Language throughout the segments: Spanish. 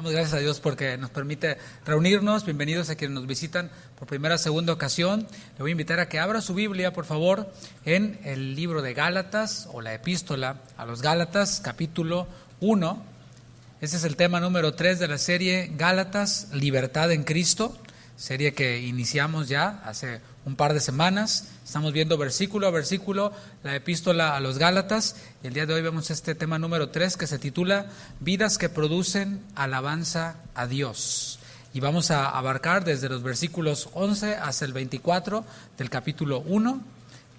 Damos gracias a Dios porque nos permite reunirnos. Bienvenidos a quienes nos visitan por primera o segunda ocasión. Le voy a invitar a que abra su Biblia, por favor, en el libro de Gálatas o la epístola a los Gálatas, capítulo 1. Ese es el tema número 3 de la serie Gálatas, Libertad en Cristo, serie que iniciamos ya hace un par de semanas. Estamos viendo versículo a versículo la epístola a los Gálatas y el día de hoy vemos este tema número 3 que se titula Vidas que producen alabanza a Dios. Y vamos a abarcar desde los versículos 11 hasta el 24 del capítulo 1.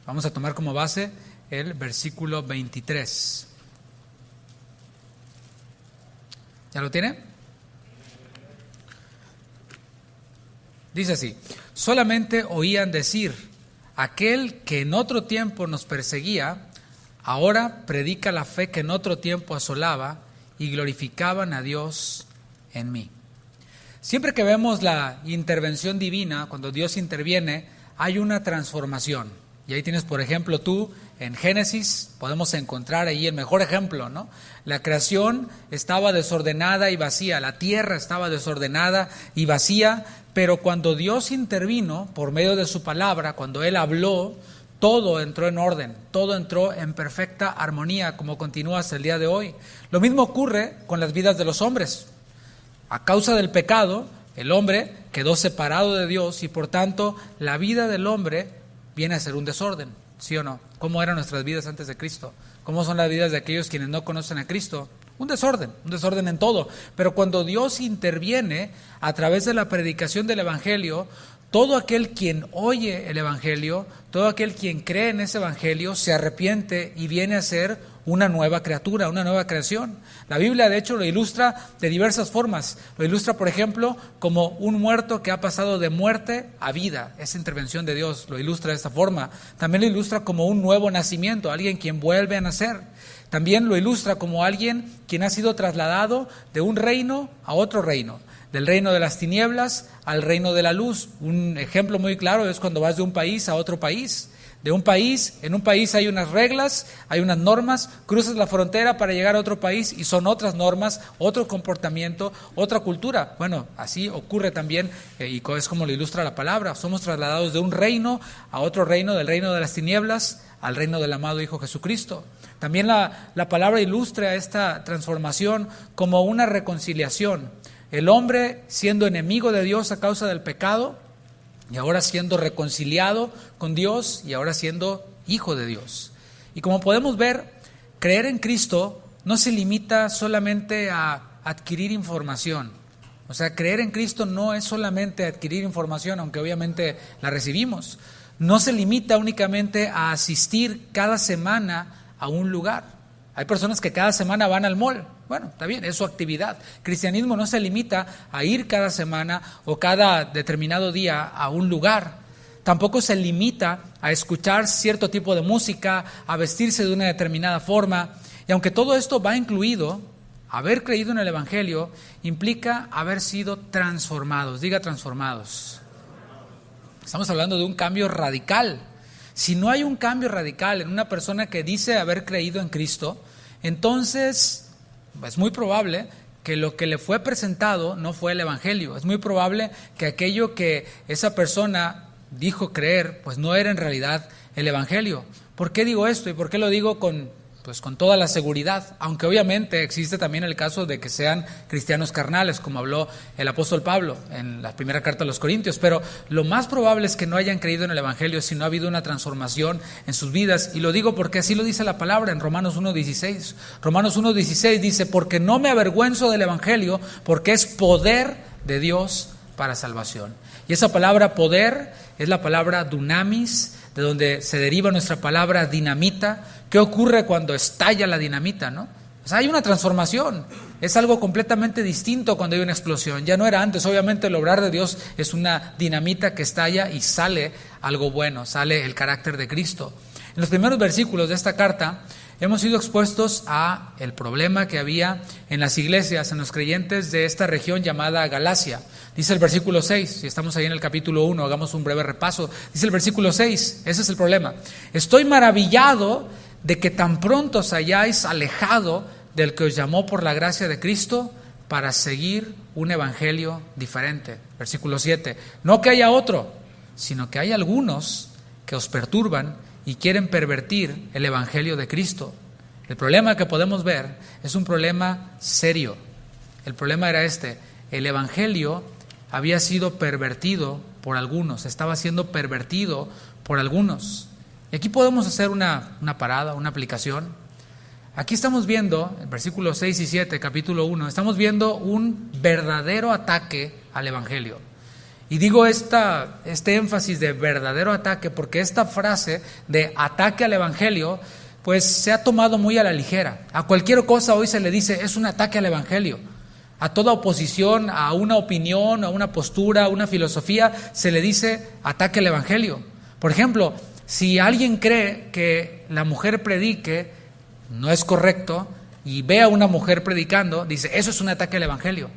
Vamos a tomar como base el versículo 23. ¿Ya lo tiene? Dice así: solamente oían decir, aquel que en otro tiempo nos perseguía, ahora predica la fe que en otro tiempo asolaba, y glorificaban a Dios en mí. Siempre que vemos la intervención divina, cuando Dios interviene, hay una transformación. Y ahí tienes, por ejemplo, tú en Génesis, podemos encontrar ahí el mejor ejemplo, ¿no? La creación estaba desordenada y vacía, la tierra estaba desordenada y vacía, pero cuando Dios intervino por medio de su palabra, cuando Él habló, todo entró en orden, todo entró en perfecta armonía, como continúa hasta el día de hoy. Lo mismo ocurre con las vidas de los hombres. A causa del pecado, el hombre quedó separado de Dios y por tanto la vida del hombre viene a ser un desorden, ¿sí o no? ¿Cómo eran nuestras vidas antes de Cristo? ¿Cómo son las vidas de aquellos quienes no conocen a Cristo? Un desorden en todo. Pero cuando Dios interviene a través de la predicación del Evangelio, todo aquel quien oye el Evangelio, todo aquel quien cree en ese Evangelio, se arrepiente y viene a ser una nueva criatura, una nueva creación. La Biblia, de hecho, lo ilustra de diversas formas. Lo ilustra, por ejemplo, como un muerto que ha pasado de muerte a vida. Esa intervención de Dios lo ilustra de esta forma. También lo ilustra como un nuevo nacimiento, alguien quien vuelve a nacer. También lo ilustra como alguien quien ha sido trasladado de un reino a otro reino, del reino de las tinieblas al reino de la luz. Un ejemplo muy claro es cuando vas de un país a otro país. En un país hay unas reglas, hay unas normas, cruzas la frontera para llegar a otro país y son otras normas, otro comportamiento, otra cultura. Bueno, así ocurre también y es como lo ilustra la palabra. Somos trasladados de un reino a otro reino, del reino de las tinieblas al reino del amado Hijo Jesucristo. También la palabra ilustra esta transformación como una reconciliación. El hombre siendo enemigo de Dios a causa del pecado, y ahora siendo reconciliado con Dios y ahora siendo hijo de Dios. Y como podemos ver, creer en Cristo no se limita solamente a adquirir información. O sea, creer en Cristo no es solamente adquirir información, aunque obviamente la recibimos. No se limita únicamente a asistir cada semana a un lugar. Hay personas que cada semana van al mall. Bueno, está bien, es su actividad. Cristianismo no se limita a ir cada semana o cada determinado día a un lugar. Tampoco se limita a escuchar cierto tipo de música, a vestirse de una determinada forma. Y aunque todo esto va incluido, haber creído en el Evangelio implica haber sido transformados. Diga transformados. Estamos hablando de un cambio radical. Si no hay un cambio radical en una persona que dice haber creído en Cristo, entonces es muy probable que lo que le fue presentado no fue el Evangelio. Es muy probable que aquello que esa persona dijo creer, pues no era en realidad el Evangelio. ¿Por qué digo esto y por qué lo digo con toda la seguridad? Aunque obviamente existe también el caso de que sean cristianos carnales, como habló el apóstol Pablo en la primera carta a los Corintios, pero lo más probable es que no hayan creído en el Evangelio si no ha habido una transformación en sus vidas. Y lo digo porque así lo dice la palabra en Romanos 1:16. Romanos 1:16 dice: porque no me avergüenzo del Evangelio, porque es poder de Dios para salvación. Y esa palabra poder es la palabra dunamis, de donde se deriva nuestra palabra dinamita. ¿Qué ocurre cuando estalla la dinamita, no? O sea, hay una transformación. Es algo completamente distinto cuando hay una explosión. Ya no era antes. Obviamente el obrar de Dios es una dinamita que estalla y sale algo bueno, sale el carácter de Cristo. En los primeros versículos de esta carta hemos sido expuestos a el problema que había en las iglesias, en los creyentes de esta región llamada Galacia. Dice el versículo 6, si estamos ahí en el capítulo 1, hagamos un breve repaso. Dice el versículo 6, ese es el problema. Estoy maravillado de que tan pronto os hayáis alejado del que os llamó por la gracia de Cristo para seguir un evangelio diferente. Versículo 7. No que haya otro, sino que hay algunos que os perturban y quieren pervertir el evangelio de Cristo. El problema que podemos ver es un problema serio. El problema era este: el evangelio había sido pervertido por algunos, estaba siendo pervertido por algunos. Y aquí podemos hacer una parada, una aplicación. Aquí estamos viendo, en versículos 6 y 7, capítulo 1, estamos viendo un verdadero ataque al evangelio. Y digo este énfasis de verdadero ataque porque esta frase de ataque al evangelio pues se ha tomado muy a la ligera. A cualquier cosa hoy se le dice es un ataque al evangelio. A toda oposición, a una opinión, a una postura, a una filosofía, se le dice ataque al evangelio. Por ejemplo, si alguien cree que la mujer predique no es correcto y ve a una mujer predicando, dice eso es un ataque al evangelio.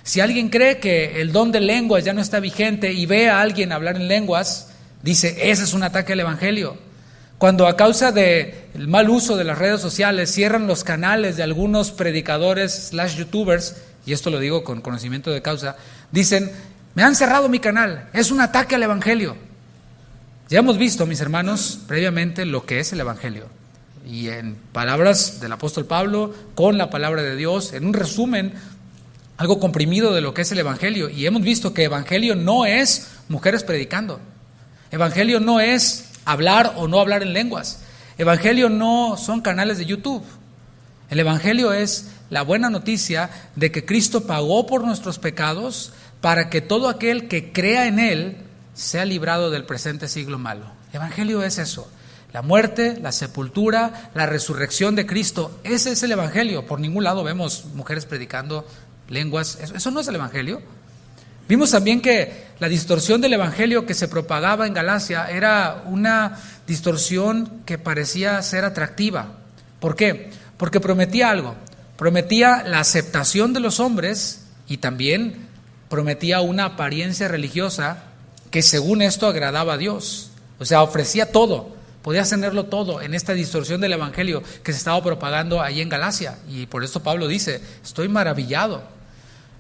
Si alguien cree que el don de lenguas ya no está vigente y ve a alguien hablar en lenguas, dice ese es un ataque al evangelio. Cuando a causa del mal uso de las redes sociales cierran los canales de algunos predicadores / youtubers, y esto lo digo con conocimiento de causa, dicen, me han cerrado mi canal, es un ataque al evangelio. Ya hemos visto, mis hermanos, previamente lo que es el evangelio. Y en palabras del apóstol Pablo, con la palabra de Dios, en un resumen, algo comprimido de lo que es el evangelio. Y hemos visto que evangelio no es mujeres predicando. Evangelio no es hablar o no hablar en lenguas. Evangelio no son canales de YouTube. El evangelio es la buena noticia de que Cristo pagó por nuestros pecados para que todo aquel que crea en Él sea librado del presente siglo malo. El evangelio es eso. La muerte, la sepultura, la resurrección de Cristo. Ese es el evangelio. Por ningún lado vemos mujeres predicando lenguas. Eso no es el evangelio. Vimos también que la distorsión del evangelio que se propagaba en Galacia era una distorsión que parecía ser atractiva. ¿Por qué? Porque prometía algo. Prometía la aceptación de los hombres y también prometía una apariencia religiosa que según esto agradaba a Dios. O sea, ofrecía todo, podías tenerlo todo en esta distorsión del evangelio que se estaba propagando ahí en Galacia. Y por esto Pablo dice, estoy maravillado.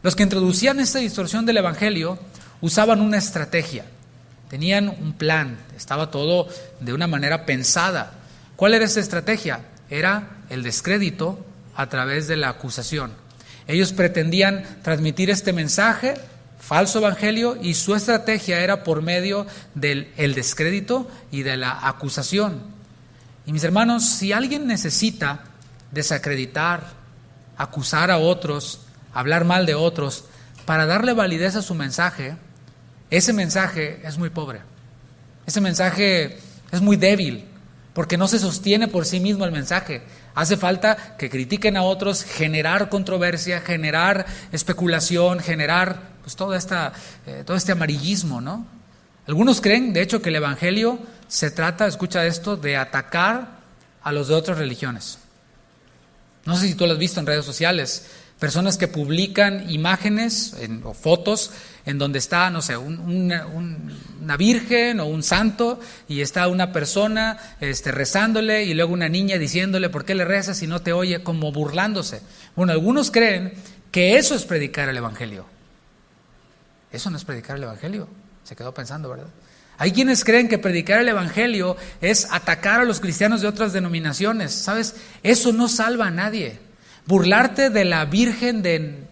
Los que introducían esta distorsión del evangelio usaban una estrategia, tenían un plan, estaba todo de una manera pensada. ¿Cuál era esa estrategia? Era el descrédito a través de la acusación. Ellos pretendían transmitir este mensaje, falso evangelio, y su estrategia era por medio del descrédito y de la acusación. Y mis hermanos, si alguien necesita desacreditar, acusar a otros, hablar mal de otros, para darle validez a su mensaje, ese mensaje es muy pobre. Ese mensaje es muy débil, porque no se sostiene por sí mismo el mensaje. Hace falta que critiquen a otros, generar controversia, generar especulación, generar pues todo este amarillismo, ¿no? Algunos creen, de hecho, que el evangelio se trata, escucha esto, de atacar a los de otras religiones. No sé si tú lo has visto en redes sociales. Personas que publican imágenes o fotos en donde está, no sé, una virgen o un santo y está una persona rezándole y luego una niña diciéndole ¿por qué le rezas si no te oye? Como burlándose. Bueno, algunos creen que eso es predicar el evangelio. Eso no es predicar el evangelio. Se quedó pensando, ¿verdad? Hay quienes creen que predicar el evangelio es atacar a los cristianos de otras denominaciones. ¿Sabes? Eso no salva a nadie. Burlarte de la virgen de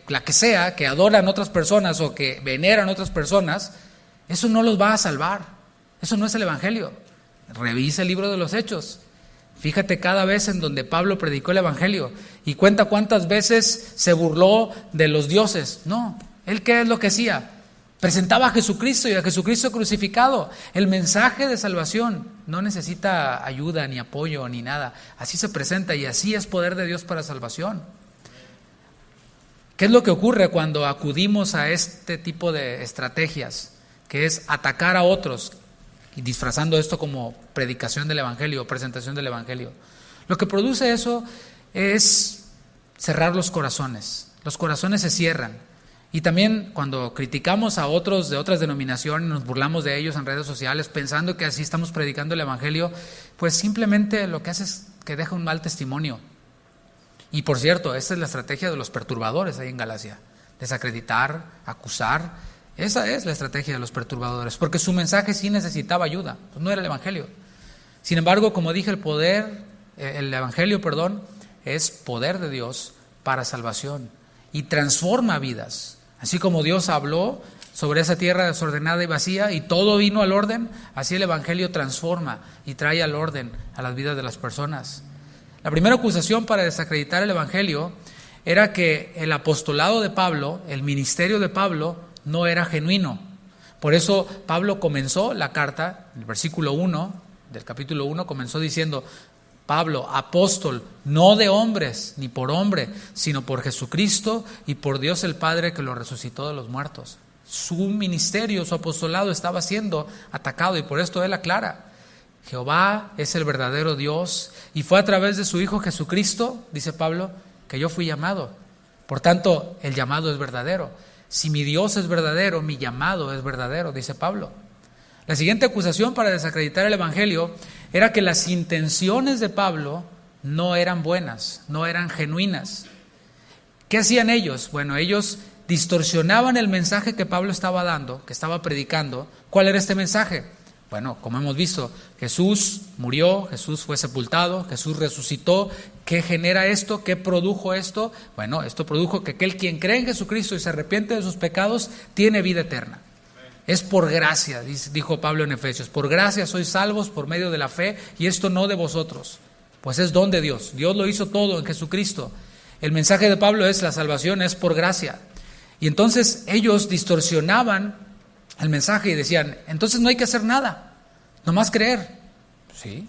la que sea, que adoran otras personas o que veneran otras personas, eso no los va a salvar. Eso no es el evangelio. Revisa el libro de los Hechos. Fíjate cada vez en donde Pablo predicó el evangelio y cuenta cuántas veces se burló de los dioses. No, ¿él qué es lo que hacía? Presentaba a Jesucristo y a Jesucristo crucificado. El mensaje de salvación no necesita ayuda, ni apoyo, ni nada. Así se presenta y así es poder de Dios para salvación. ¿Qué es lo que ocurre cuando acudimos a este tipo de estrategias? Que es atacar a otros y disfrazando esto como predicación del evangelio, presentación del evangelio. Lo que produce eso es cerrar los corazones. Los corazones se cierran. Y también cuando criticamos a otros de otras denominaciones, nos burlamos de ellos en redes sociales pensando que así estamos predicando el evangelio, pues simplemente lo que hace es que deja un mal testimonio. Y por cierto, esa es la estrategia de los perturbadores ahí en Galacia. Desacreditar, acusar. Esa es la estrategia de los perturbadores, porque su mensaje sí necesitaba ayuda, pues no era el evangelio. Sin embargo, como dije, el evangelio, es poder de Dios para salvación y transforma vidas. Así como Dios habló sobre esa tierra desordenada y vacía y todo vino al orden, así el evangelio transforma y trae al orden a las vidas de las personas. La primera acusación para desacreditar el evangelio era que el apostolado de Pablo, el ministerio de Pablo, no era genuino. Por eso Pablo comenzó la carta, en el versículo 1 del capítulo 1, comenzó diciendo: Pablo, apóstol, no de hombres, ni por hombre, sino por Jesucristo y por Dios el Padre que lo resucitó de los muertos. Su ministerio, su apostolado estaba siendo atacado y por esto él aclara: Jehová es el verdadero Dios y fue a través de su Hijo Jesucristo, dice Pablo, que yo fui llamado. Por tanto, el llamado es verdadero. Si mi Dios es verdadero, mi llamado es verdadero, dice Pablo. La siguiente acusación para desacreditar el evangelio era que las intenciones de Pablo no eran buenas, no eran genuinas. ¿Qué hacían ellos? Bueno, ellos distorsionaban el mensaje que Pablo estaba dando, que estaba predicando. ¿Cuál era este mensaje? Bueno, como hemos visto, Jesús murió, Jesús fue sepultado, Jesús resucitó. ¿Qué genera esto? ¿Qué produjo esto? Bueno, esto produjo que aquel quien cree en Jesucristo y se arrepiente de sus pecados tiene vida eterna. Es por gracia, dijo Pablo en Efesios. Por gracia sois salvos por medio de la fe, y esto no de vosotros, pues es don de Dios. Dios lo hizo todo en Jesucristo. El mensaje de Pablo es: la salvación es por gracia. Y entonces ellos distorsionaban el mensaje y decían: entonces no hay que hacer nada, nomás creer. Sí,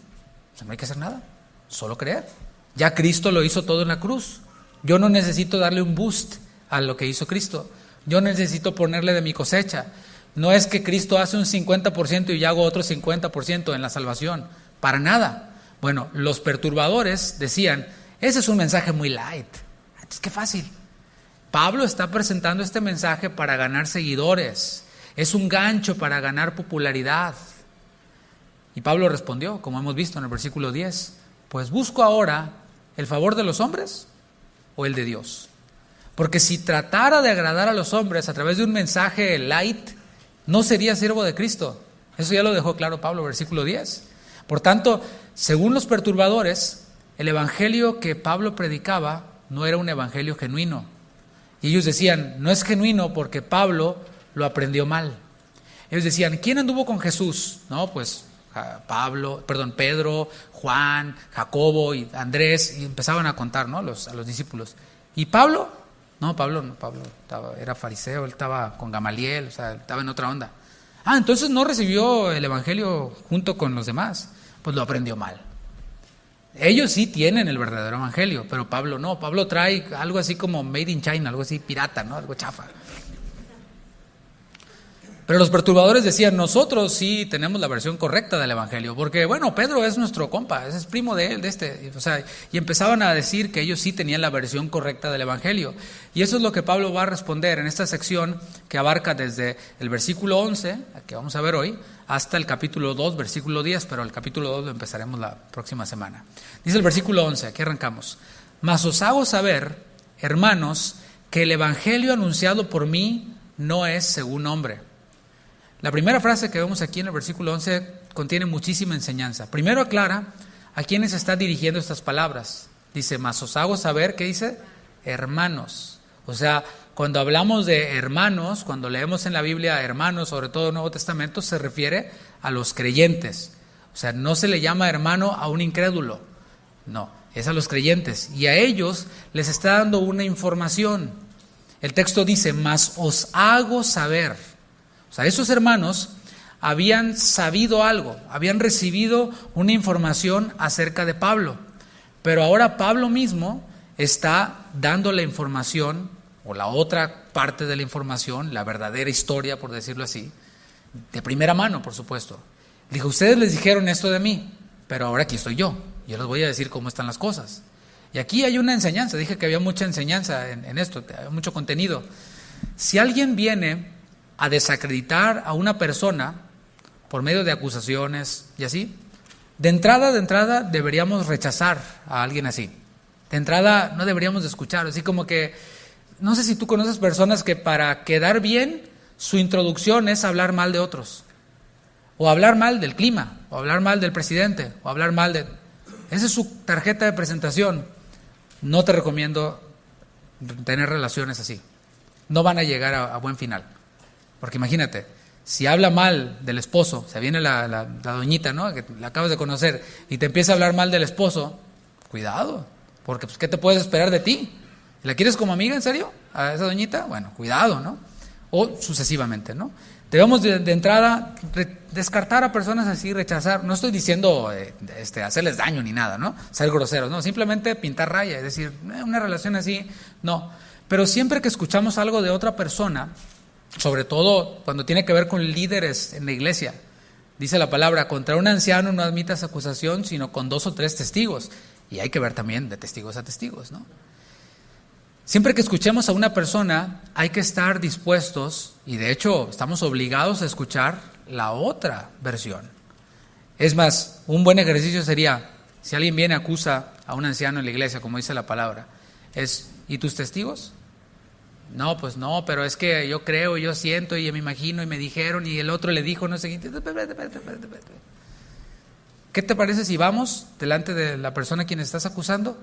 no hay que hacer nada, solo creer. Ya Cristo lo hizo todo en la cruz. Yo no necesito darle un boost a lo que hizo Cristo. Yo necesito ponerle de mi cosecha. No es que Cristo hace un 50% y yo hago otro 50% en la salvación. Para nada. Bueno, los perturbadores decían: ese es un mensaje muy light. Es que fácil. Pablo está presentando este mensaje para ganar seguidores. Es un gancho para ganar popularidad. Y Pablo respondió, como hemos visto en el versículo 10: pues busco ahora el favor de los hombres o el de Dios. Porque si tratara de agradar a los hombres a través de un mensaje light, no sería siervo de Cristo. Eso ya lo dejó claro Pablo, versículo 10. Por tanto, según los perturbadores, el evangelio que Pablo predicaba no era un evangelio genuino. Y ellos decían: no es genuino porque Pablo lo aprendió mal. Ellos decían: ¿quién anduvo con Jesús? No, pues Pedro, Juan, Jacobo y Andrés, y empezaban a contar, ¿no? a los discípulos. ¿Y Pablo? No, Pablo era fariseo, él estaba con Gamaliel, o sea, estaba en otra onda. Entonces no recibió el evangelio junto con los demás, pues lo aprendió mal. Ellos sí tienen el verdadero evangelio, pero Pablo no. Pablo trae algo así como made in China, algo así pirata, ¿no? Algo chafa. Pero los perturbadores decían: nosotros sí tenemos la versión correcta del evangelio, porque bueno, Pedro es nuestro compa, es primo de él, y empezaban a decir que ellos sí tenían la versión correcta del evangelio. Y eso es lo que Pablo va a responder en esta sección que abarca desde el versículo 11, que vamos a ver hoy, hasta el capítulo 2, versículo 10, pero el capítulo 2 lo empezaremos la próxima semana. Dice el versículo 11, aquí arrancamos: mas os hago saber, hermanos, que el evangelio anunciado por mí no es según hombre. La primera frase que vemos aquí en el versículo 11 contiene muchísima enseñanza. Primero aclara a quiénes está dirigiendo estas palabras. Dice: mas os hago saber, ¿qué dice? Hermanos. O sea, cuando hablamos de hermanos, cuando leemos en la Biblia hermanos, sobre todo en el Nuevo Testamento, se refiere a los creyentes. O sea, no se le llama hermano a un incrédulo. No, es a los creyentes. Y a ellos les está dando una información. El texto dice: mas os hago saber. O sea, esos hermanos habían sabido algo, habían recibido una información acerca de Pablo, pero ahora Pablo mismo está dando la información, o la otra parte de la información, la verdadera historia, por decirlo así, de primera mano, por supuesto. Dijo: ustedes les dijeron esto de mí, pero ahora aquí estoy yo les voy a decir cómo están las cosas. Y aquí hay una enseñanza, dije que había mucha enseñanza en esto, hay mucho contenido. Si alguien viene a desacreditar a una persona por medio de acusaciones y así, de entrada deberíamos rechazar a alguien así. De entrada no deberíamos de escuchar, así como que, no sé si tú conoces personas que para quedar bien, su introducción es hablar mal de otros, o hablar mal del clima, o hablar mal del presidente, o hablar mal de... Esa es su tarjeta de presentación. No te recomiendo tener relaciones así. No van a llegar a buen final. Porque imagínate, si habla mal del esposo, se viene la doñita, ¿no?, que la acabas de conocer, y te empieza a hablar mal del esposo, cuidado, porque pues, ¿qué te puedes esperar de ti? ¿La quieres como amiga, en serio, a esa doñita? Bueno, cuidado, ¿no? O sucesivamente, ¿no? Debemos de entrada descartar a personas así, rechazar. No estoy diciendo hacerles daño ni nada, ¿no? Ser groseros, no, simplemente pintar raya, es decir, una relación así, no. Pero siempre que escuchamos algo de otra persona, sobre todo cuando tiene que ver con líderes en la iglesia, dice la palabra, contra un anciano no admitas acusación, sino con 2 o 3 testigos. Y hay que ver también de testigos a testigos, ¿no? Siempre que escuchemos a una persona, hay que estar dispuestos, y de hecho estamos obligados a escuchar la otra versión. Es más, un buen ejercicio sería, si alguien viene y acusa a un anciano en la iglesia, como dice la palabra, ¿y tus testigos? No, pues no, pero es que yo creo, yo siento, y me imagino, y me dijeron, y el otro le dijo, no sé qué. ¿Qué te parece si vamos delante de la persona a quien estás acusando?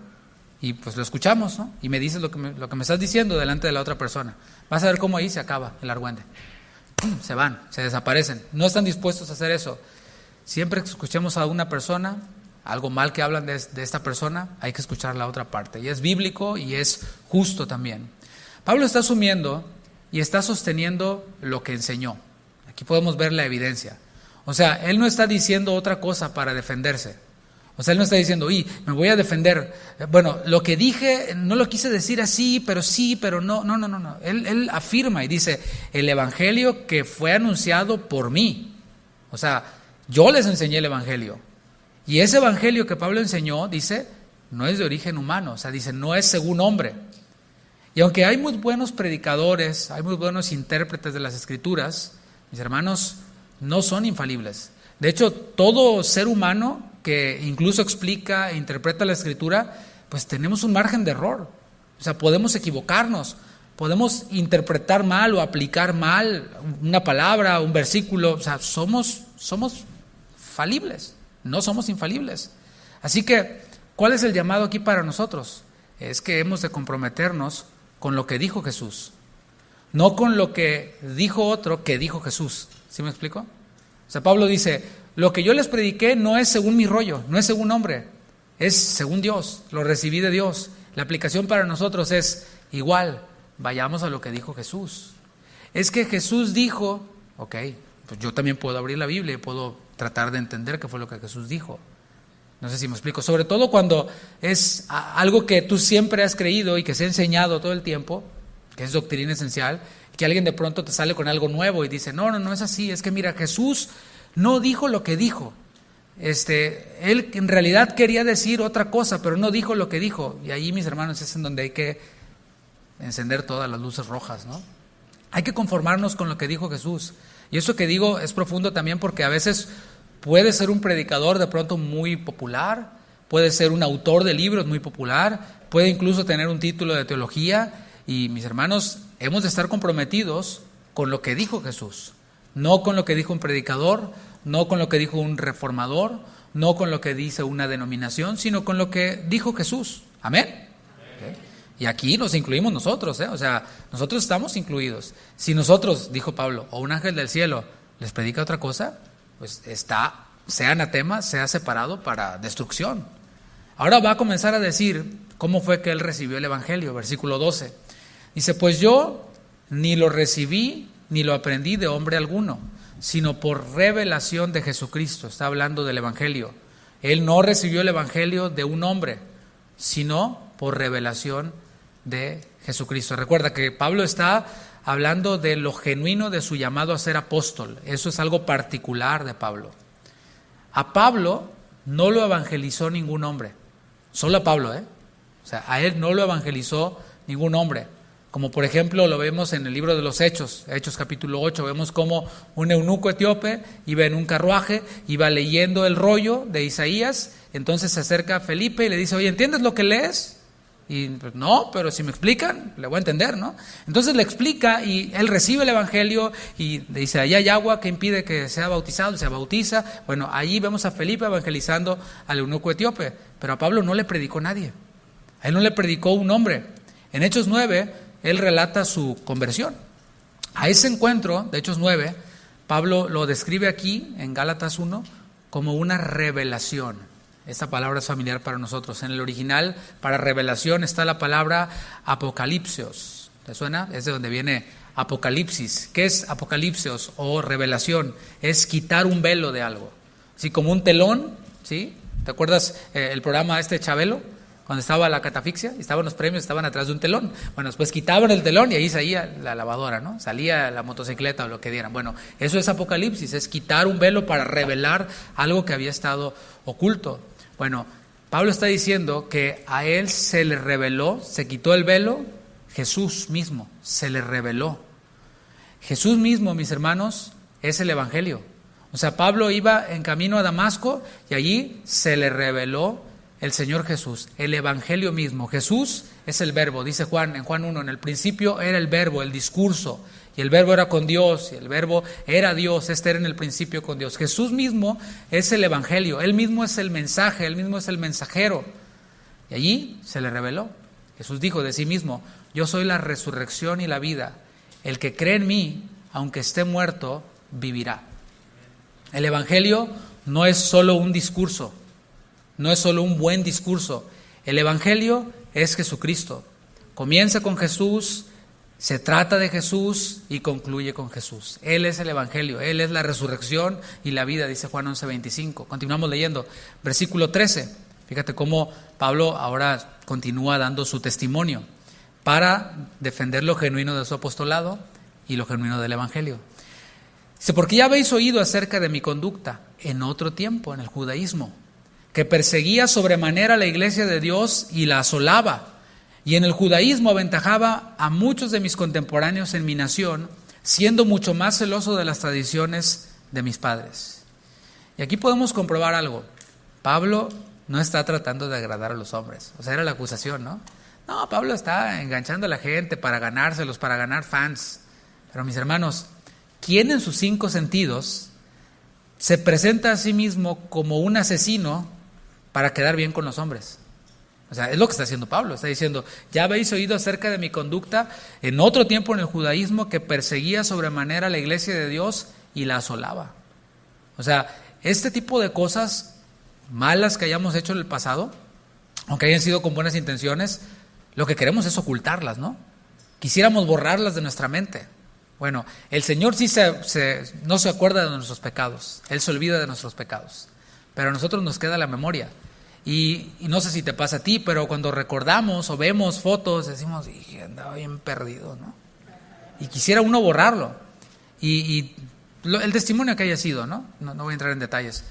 Y pues lo escuchamos, ¿no? Y me dices lo que me estás diciendo delante de la otra persona. Vas a ver cómo ahí se acaba el argüende. Se van, se desaparecen. No están dispuestos a hacer eso. Siempre que escuchemos a una persona, algo mal que hablan de esta persona, hay que escuchar la otra parte. Y es bíblico y es justo también. Pablo está asumiendo y está sosteniendo lo que enseñó. Aquí podemos ver la evidencia. O sea, él no está diciendo otra cosa para defenderse. O sea, él no está diciendo, me voy a defender. Bueno, lo que dije no lo quise decir así, pero no. No. Él afirma y dice, el evangelio que fue anunciado por mí. O sea, yo les enseñé el evangelio. Y ese evangelio que Pablo enseñó, dice, no es de origen humano. O sea, dice, no es según hombre. Y aunque hay muy buenos predicadores, hay muy buenos intérpretes de las Escrituras, mis hermanos, no son infalibles. De hecho, todo ser humano que incluso explica e interpreta la Escritura, pues tenemos un margen de error. O sea, podemos equivocarnos, podemos interpretar mal o aplicar mal una palabra, un versículo. O sea, somos falibles, no somos infalibles. Así que, ¿cuál es el llamado aquí para nosotros? Es que hemos de comprometernos con lo que dijo Jesús, no con lo que dijo otro que dijo Jesús. ¿Sí me explico? O sea, Pablo dice, lo que yo les prediqué no es según mi rollo, no es según hombre, es según Dios, lo recibí de Dios. La aplicación para nosotros es igual, vayamos a lo que dijo Jesús. Es que Jesús dijo, ok, pues yo también puedo abrir la Biblia y puedo tratar de entender qué fue lo que Jesús dijo. No sé si me explico, sobre todo cuando es algo que tú siempre has creído y que se ha enseñado todo el tiempo, que es doctrina esencial, que alguien de pronto te sale con algo nuevo y dice, no es así, es que mira, Jesús no dijo lo que dijo. Él en realidad quería decir otra cosa, pero no dijo lo que dijo. Y ahí, mis hermanos, es en donde hay que encender todas las luces rojas, ¿no? Hay que conformarnos con lo que dijo Jesús. Y eso que digo es profundo también porque a veces puede ser un predicador de pronto muy popular, puede ser un autor de libros muy popular, puede incluso tener un título de teología. Y mis hermanos, hemos de estar comprometidos con lo que dijo Jesús, no con lo que dijo un predicador, no con lo que dijo un reformador, no con lo que dice una denominación, sino con lo que dijo Jesús. Amén. ¿Okay? Y aquí nos incluimos nosotros, o sea, nosotros estamos incluidos. Si nosotros, dijo Pablo, o un ángel del cielo les predica otra cosa, pues sea anatema, sea separado para destrucción. Ahora va a comenzar a decir cómo fue que él recibió el evangelio, versículo 12. Dice, pues yo ni lo recibí ni lo aprendí de hombre alguno, sino por revelación de Jesucristo. Está hablando del evangelio. Él no recibió el evangelio de un hombre, sino por revelación de Jesucristo. Recuerda que Pablo está hablando de lo genuino de su llamado a ser apóstol. Eso es algo particular de Pablo. A Pablo no lo evangelizó ningún hombre, solo a Pablo, O sea, a él no lo evangelizó ningún hombre. Como por ejemplo lo vemos en el libro de los Hechos capítulo 8, vemos como un eunuco etíope iba en un carruaje, iba leyendo el rollo de Isaías, entonces se acerca a Felipe y le dice, oye, ¿entiendes lo que lees? Y pues, no, pero si me explican, le voy a entender, ¿no? Entonces le explica y él recibe el evangelio y le dice, allá hay agua que impide que sea bautizado, se bautiza. Bueno, allí vemos a Felipe evangelizando al eunuco etíope, pero a Pablo no le predicó nadie. A él no le predicó un hombre. En Hechos 9, él relata su conversión. A ese encuentro de Hechos 9, Pablo lo describe aquí en Gálatas 1 como una revelación. Esta palabra es familiar para nosotros. En el original, para revelación, está la palabra apocalipsios. ¿Te suena? Es de donde viene apocalipsis. ¿Qué es apocalipsios o revelación? Es quitar un velo de algo. Así como un telón, ¿sí? ¿Te acuerdas el programa Chabelo? Cuando estaba la catafixia, y estaban los premios, estaban atrás de un telón. Bueno, después quitaban el telón y ahí salía la lavadora, ¿no? Salía la motocicleta o lo que dieran. Bueno, eso es apocalipsis, es quitar un velo para revelar algo que había estado oculto. Bueno, Pablo está diciendo que a él se le reveló, se quitó el velo, Jesús mismo se le reveló. Jesús mismo, mis hermanos, es el evangelio. O sea, Pablo iba en camino a Damasco y allí se le reveló el Señor Jesús, el evangelio mismo. Jesús es el verbo, dice Juan, en Juan 1, en el principio era el verbo, el discurso, y el verbo era con Dios, y el verbo era Dios, era en el principio con Dios. Jesús mismo es el evangelio, él mismo es el mensaje, él mismo es el mensajero, y allí se le reveló. Jesús dijo de sí mismo, yo soy la resurrección y la vida, el que cree en mí, aunque esté muerto, vivirá. El evangelio no es solo un discurso, no es solo un buen discurso. El evangelio es Jesucristo. Comienza con Jesús, se trata de Jesús y concluye con Jesús. Él es el evangelio, Él es la resurrección y la vida, dice Juan 11:25. Continuamos leyendo, versículo 13. Fíjate cómo Pablo ahora continúa dando su testimonio para defender lo genuino de su apostolado y lo genuino del evangelio. Dice, porque ya habéis oído acerca de mi conducta en otro tiempo, en el judaísmo, que perseguía sobremanera la iglesia de Dios y la asolaba, y en el judaísmo aventajaba a muchos de mis contemporáneos en mi nación, siendo mucho más celoso de las tradiciones de mis padres. Y aquí podemos comprobar algo. Pablo no está tratando de agradar a los hombres. O sea, era la acusación, ¿no? No, Pablo está enganchando a la gente para ganárselos, para ganar fans. Pero mis hermanos, ¿quién en sus 5 sentidos se presenta a sí mismo como un asesino para quedar bien con los hombres? O sea, es lo que está haciendo Pablo. Está diciendo, ya habéis oído acerca de mi conducta en otro tiempo en el judaísmo, que perseguía sobremanera a la iglesia de Dios y la asolaba. O sea, este tipo de cosas malas que hayamos hecho en el pasado, aunque hayan sido con buenas intenciones, lo que queremos es ocultarlas, ¿no? Quisiéramos borrarlas de nuestra mente. Bueno, el Señor sí no se acuerda de nuestros pecados, Él se olvida de nuestros pecados, pero a nosotros nos queda la memoria. Y no sé si te pasa a ti, pero cuando recordamos o vemos fotos, decimos, andaba bien perdido, ¿no? Y quisiera uno borrarlo. El testimonio que haya sido, ¿no? No voy a entrar en detalles.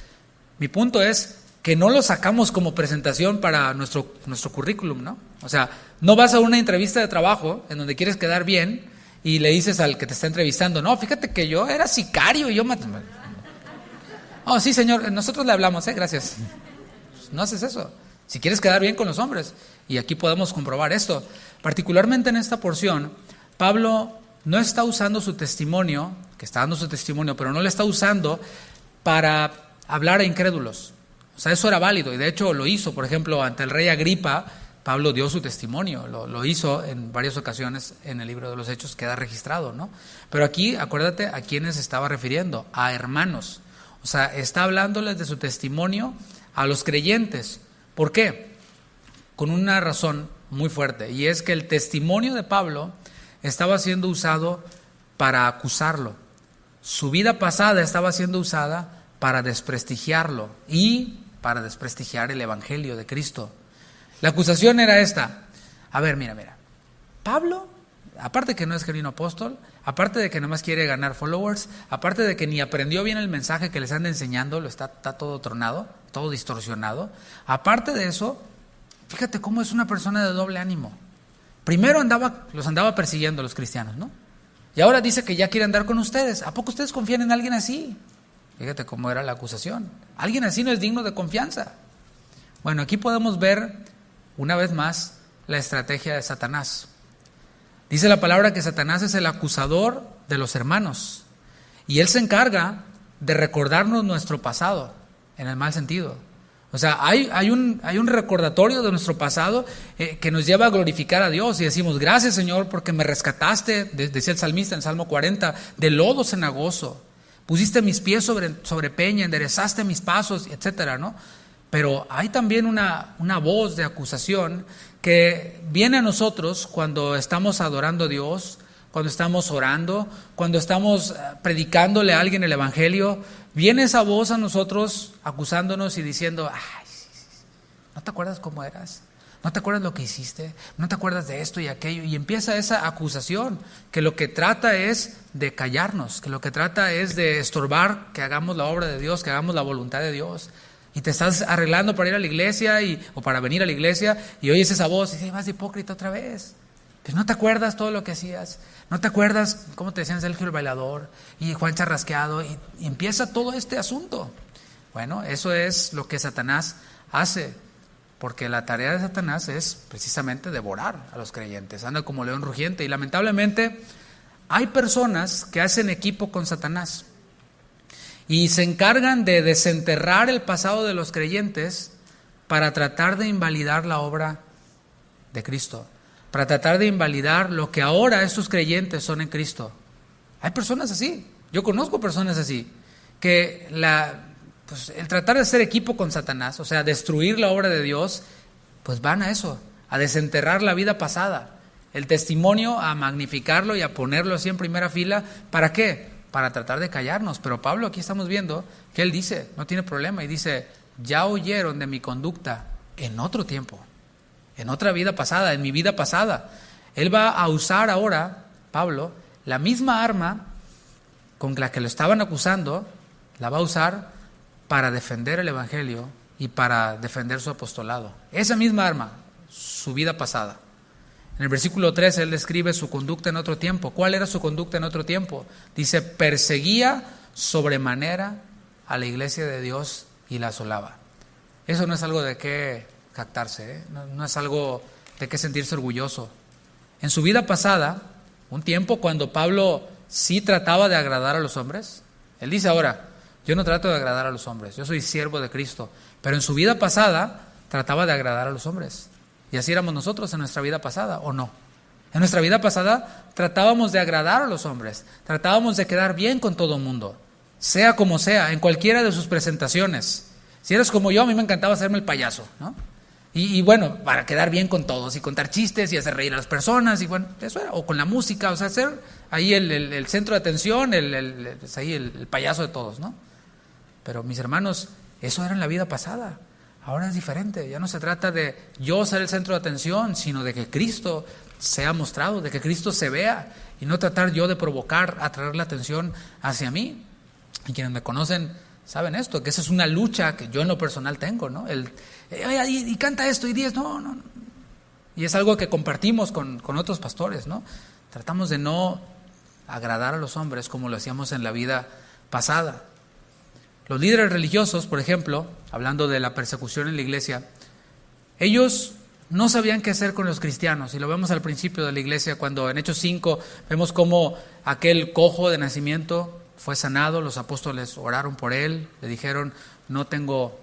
Mi punto es que no lo sacamos como presentación para nuestro currículum, ¿no? O sea, no vas a una entrevista de trabajo en donde quieres quedar bien y le dices al que te está entrevistando, no, fíjate que yo era sicario y yo maté. Oh, sí, señor, nosotros le hablamos, gracias. No haces eso, si quieres quedar bien con los hombres. Y aquí podemos comprobar esto. Particularmente en esta porción, Pablo no está usando su testimonio, que está dando su testimonio, pero no lo está usando para hablar a incrédulos. O sea, eso era válido y de hecho lo hizo. Por ejemplo, ante el rey Agripa, Pablo dio su testimonio, lo hizo en varias ocasiones en el libro de los Hechos, queda registrado, ¿no? Pero aquí, acuérdate a quiénes se estaba refiriendo, a hermanos. O sea, está hablándoles de su testimonio a los creyentes. ¿Por qué? Con una razón muy fuerte, y es que el testimonio de Pablo estaba siendo usado para acusarlo. Su vida pasada estaba siendo usada para desprestigiarlo y para desprestigiar el evangelio de Cristo. La acusación era esta. A ver, mira. Pablo, aparte que no es genuino apóstol, aparte de que nomás quiere ganar followers, aparte de que ni aprendió bien el mensaje que les anda enseñando, está todo tronado, todo distorsionado. Aparte de eso, fíjate cómo es una persona de doble ánimo. Primero los andaba persiguiendo a los cristianos, ¿no? Y ahora dice que ya quiere andar con ustedes. ¿A poco ustedes confían en alguien así? Fíjate cómo era la acusación. Alguien así no es digno de confianza. Bueno, aquí podemos ver una vez más la estrategia de Satanás. Dice la palabra que Satanás es el acusador de los hermanos y él se encarga de recordarnos nuestro pasado, en el mal sentido. O sea, hay un recordatorio de nuestro pasado que nos lleva a glorificar a Dios y decimos, gracias Señor porque me rescataste, decía el salmista en Salmo 40, de lodo cenagoso, pusiste mis pies sobre peña, enderezaste mis pasos, etcétera, ¿no? Pero hay también una voz de acusación que viene a nosotros cuando estamos adorando a Dios, cuando estamos orando, cuando estamos predicándole a alguien el evangelio. Viene esa voz a nosotros acusándonos y diciendo, ay, ¿no te acuerdas cómo eras? ¿No te acuerdas lo que hiciste? ¿No te acuerdas de esto y aquello? Y empieza esa acusación que lo que trata es de callarnos, que lo que trata es de estorbar que hagamos la obra de Dios, que hagamos la voluntad de Dios. Y te estás arreglando para ir a la iglesia o para venir a la iglesia y oyes esa voz y dices, vas de hipócrita otra vez. Pues no te acuerdas todo lo que hacías, no te acuerdas cómo te decían Sergio el bailador y Juan Charrasqueado y empieza todo este asunto. Bueno, eso es lo que Satanás hace, porque la tarea de Satanás es precisamente devorar a los creyentes, anda como león rugiente y lamentablemente hay personas que hacen equipo con Satanás y se encargan de desenterrar el pasado de los creyentes para tratar de invalidar la obra de Cristo, para tratar de invalidar lo que ahora estos creyentes son en Cristo. Hay personas así, yo conozco personas así, que el tratar de hacer equipo con Satanás, o sea, destruir la obra de Dios, pues van a eso, a desenterrar la vida pasada, el testimonio, a magnificarlo y a ponerlo así en primera fila. ¿Para qué? Para tratar de callarnos. Pero Pablo aquí estamos viendo que él dice, no tiene problema, y dice, ya oyeron de mi conducta en otro tiempo, en otra vida pasada, en mi vida pasada. Él va a usar ahora, Pablo, la misma arma con la que lo estaban acusando, la va a usar para defender el evangelio y para defender su apostolado. Esa misma arma, su vida pasada. En el versículo 13 él describe su conducta en otro tiempo. ¿Cuál era su conducta en otro tiempo? Dice, perseguía sobremanera a la iglesia de Dios y la asolaba. Eso no es algo de qué jactarse, ¿eh? No es algo de qué sentirse orgulloso. En su vida pasada, un tiempo cuando Pablo sí trataba de agradar a los hombres, él dice ahora, yo no trato de agradar a los hombres, yo soy siervo de Cristo, pero en su vida pasada trataba de agradar a los hombres. Y así éramos nosotros en nuestra vida pasada, ¿o no? En nuestra vida pasada tratábamos de agradar a los hombres, tratábamos de quedar bien con todo el mundo, sea como sea, en cualquiera de sus presentaciones. Si eres como yo, a mí me encantaba hacerme el payaso, ¿no? Y bueno, para quedar bien con todos y contar chistes y hacer reír a las personas y bueno, eso era, o con la música, o sea, ser ahí el centro de atención, ahí el payaso de todos, ¿no? Pero mis hermanos, eso era en la vida pasada. Ahora es diferente, ya no se trata de yo ser el centro de atención, sino de que Cristo sea mostrado, de que Cristo se vea y no tratar yo de provocar, atraer la atención hacia mí. Y quienes me conocen saben esto, que esa es una lucha que yo en lo personal tengo, ¿no? Y canta esto y dices, no. Y es algo que compartimos con otros pastores, ¿no? Tratamos de no agradar a los hombres como lo hacíamos en la vida pasada. Los líderes religiosos, por ejemplo, hablando de la persecución en la iglesia, ellos no sabían qué hacer con los cristianos. Y lo vemos al principio de la iglesia, cuando en Hechos 5 vemos cómo aquel cojo de nacimiento fue sanado, los apóstoles oraron por él, le dijeron, no tengo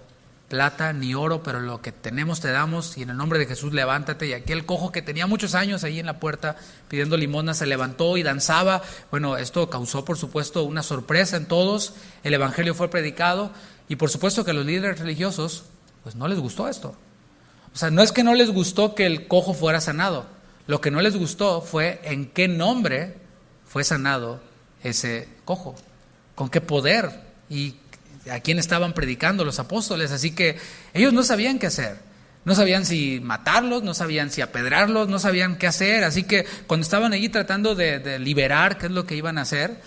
plata ni oro, pero lo que tenemos te damos, y en el nombre de Jesús levántate. Y aquel cojo que tenía muchos años ahí en la puerta pidiendo limosna se levantó y danzaba. Bueno, esto causó por supuesto una sorpresa en todos, el evangelio fue predicado y por supuesto que a los líderes religiosos pues no les gustó esto. O sea, no es que no les gustó que el cojo fuera sanado, lo que no les gustó fue en qué nombre fue sanado ese cojo, con qué poder y a quién estaban predicando los apóstoles. Así que ellos no sabían qué hacer, no sabían si matarlos, no sabían si apedrarlos, no sabían qué hacer. Así que cuando estaban allí tratando de liberar qué es lo que iban a hacer,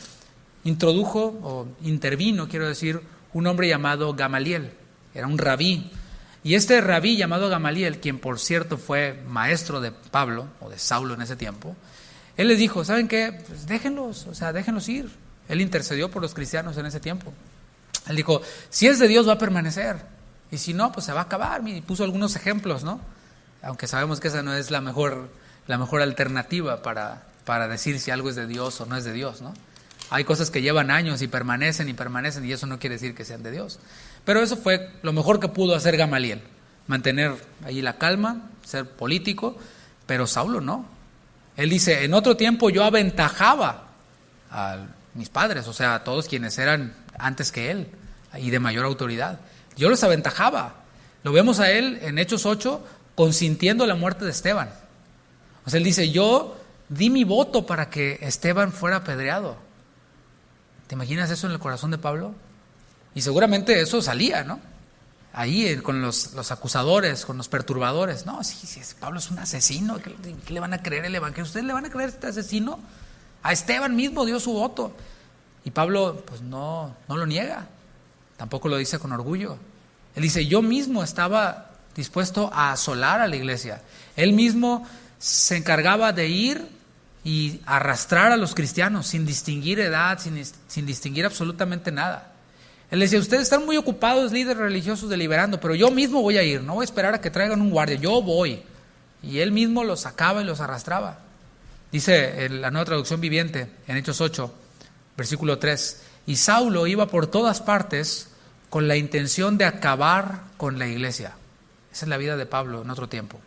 intervino, quiero decir, un hombre llamado Gamaliel, era un rabí. Y este rabí llamado Gamaliel, quien por cierto fue maestro de Pablo o de Saulo en ese tiempo, él les dijo, ¿saben qué? Pues déjenlos ir. Él intercedió por los cristianos en ese tiempo. Él dijo, si es de Dios va a permanecer, y si no, pues se va a acabar. Y puso algunos ejemplos, ¿no? aunque sabemos que esa no es la mejor alternativa para decir si algo es de Dios o no es de Dios, ¿no? Hay cosas que llevan años y permanecen y eso no quiere decir que sean de Dios. Pero eso fue lo mejor que pudo hacer Gamaliel, mantener ahí la calma, ser político, pero Saulo no. Él dice, en otro tiempo yo aventajaba a mis padres, o sea, a todos quienes eran antes que él y de mayor autoridad. Yo los aventajaba. Lo vemos a él en Hechos 8 consintiendo la muerte de Esteban. O sea, él dice, yo di mi voto para que Esteban fuera apedreado. ¿Te imaginas eso en el corazón de Pablo? Y seguramente eso salía, ¿no? Ahí con los acusadores, con los perturbadores. No, sí, Pablo es un asesino. ¿Qué le van a creer el evangelio? ¿Ustedes le van a creer a este asesino? A Esteban mismo dio su voto. Y Pablo pues no lo niega. Tampoco lo dice con orgullo. Él dice, yo mismo estaba dispuesto a asolar a la iglesia. Él mismo se encargaba de ir y arrastrar a los cristianos sin distinguir edad, sin distinguir absolutamente nada. Él decía, ustedes están muy ocupados, líderes religiosos, deliberando, pero yo mismo voy a ir, no voy a esperar a que traigan un guardia, yo voy. Y él mismo los sacaba y los arrastraba. Dice en la Nueva Traducción Viviente, en Hechos 8, versículo 3, y Saulo iba por todas partes con la intención de acabar con la iglesia. Esa es la vida de Pablo en otro tiempo.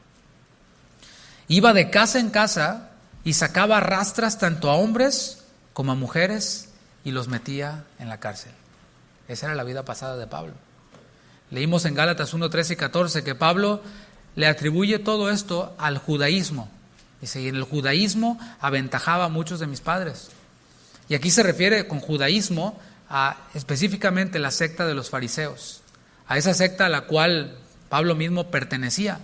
Iba de casa en casa y sacaba rastras tanto a hombres como a mujeres y los metía en la cárcel. Esa era la vida pasada de Pablo. Leímos en Gálatas 1, 13 y 14 que Pablo le atribuye todo esto al judaísmo. Dice, y en el judaísmo aventajaba a muchos de mis padres. Y aquí se refiere con judaísmo a específicamente la secta de los fariseos, a esa secta a la cual Pablo mismo pertenecía.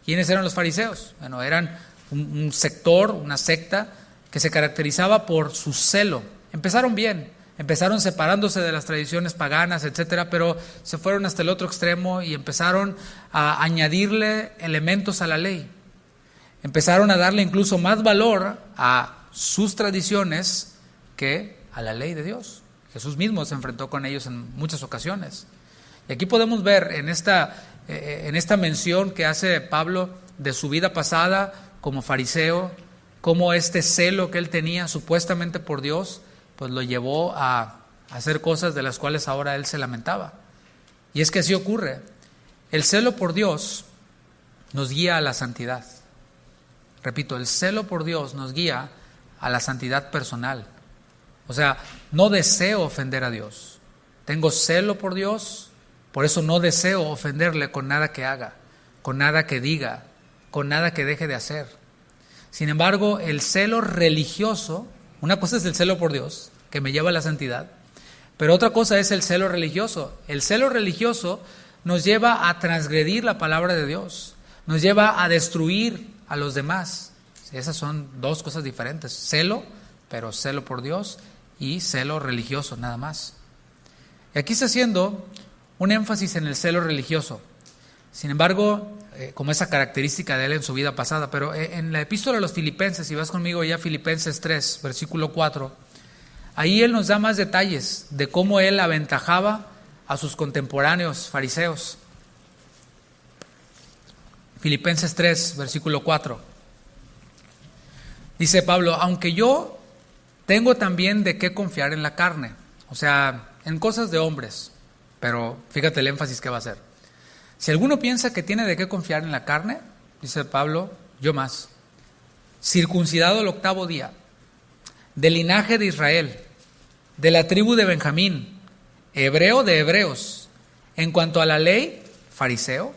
¿Quiénes eran los fariseos? Bueno, eran un sector, una secta que se caracterizaba por su celo. Empezaron bien, empezaron separándose de las tradiciones paganas, etcétera, pero se fueron hasta el otro extremo y empezaron a añadirle elementos a la ley. Empezaron a darle incluso más valor a sus tradiciones que a la ley de Dios. Jesús mismo se enfrentó con ellos en muchas ocasiones. Y aquí podemos ver en esta mención que hace Pablo de su vida pasada como fariseo, cómo este celo que él tenía supuestamente por Dios, pues lo llevó a hacer cosas de las cuales ahora él se lamentaba. Y es que así ocurre. El celo por Dios nos guía a la santidad. Repito, el celo por Dios nos guía a la santidad personal. O sea, no deseo ofender a Dios. Tengo celo por Dios, por eso no deseo ofenderle con nada que haga, con nada que diga, con nada que deje de hacer. Sin embargo, el celo religioso, una cosa es el celo por Dios, que me lleva a la santidad, pero otra cosa es el celo religioso. El celo religioso nos lleva a transgredir la palabra de Dios, nos lleva a destruir a los demás. Esas son dos cosas diferentes, celo, pero celo por Dios y celo religioso, nada más. Y aquí está haciendo un énfasis en el celo religioso. Sin embargo, como esa característica de él en su vida pasada, pero en la epístola a los Filipenses, si vas conmigo ya a Filipenses 3, versículo 4, ahí él nos da más detalles de cómo él aventajaba a sus contemporáneos fariseos. Filipenses 3, versículo 4. Dice Pablo, aunque yo tengo también de qué confiar en la carne, o sea, en cosas de hombres, pero fíjate el énfasis que va a hacer. Si alguno piensa que tiene de qué confiar en la carne, dice Pablo, yo más, circuncidado el 8º día, del linaje de Israel, de la tribu de Benjamín, hebreo de hebreos, en cuanto a la ley, fariseo,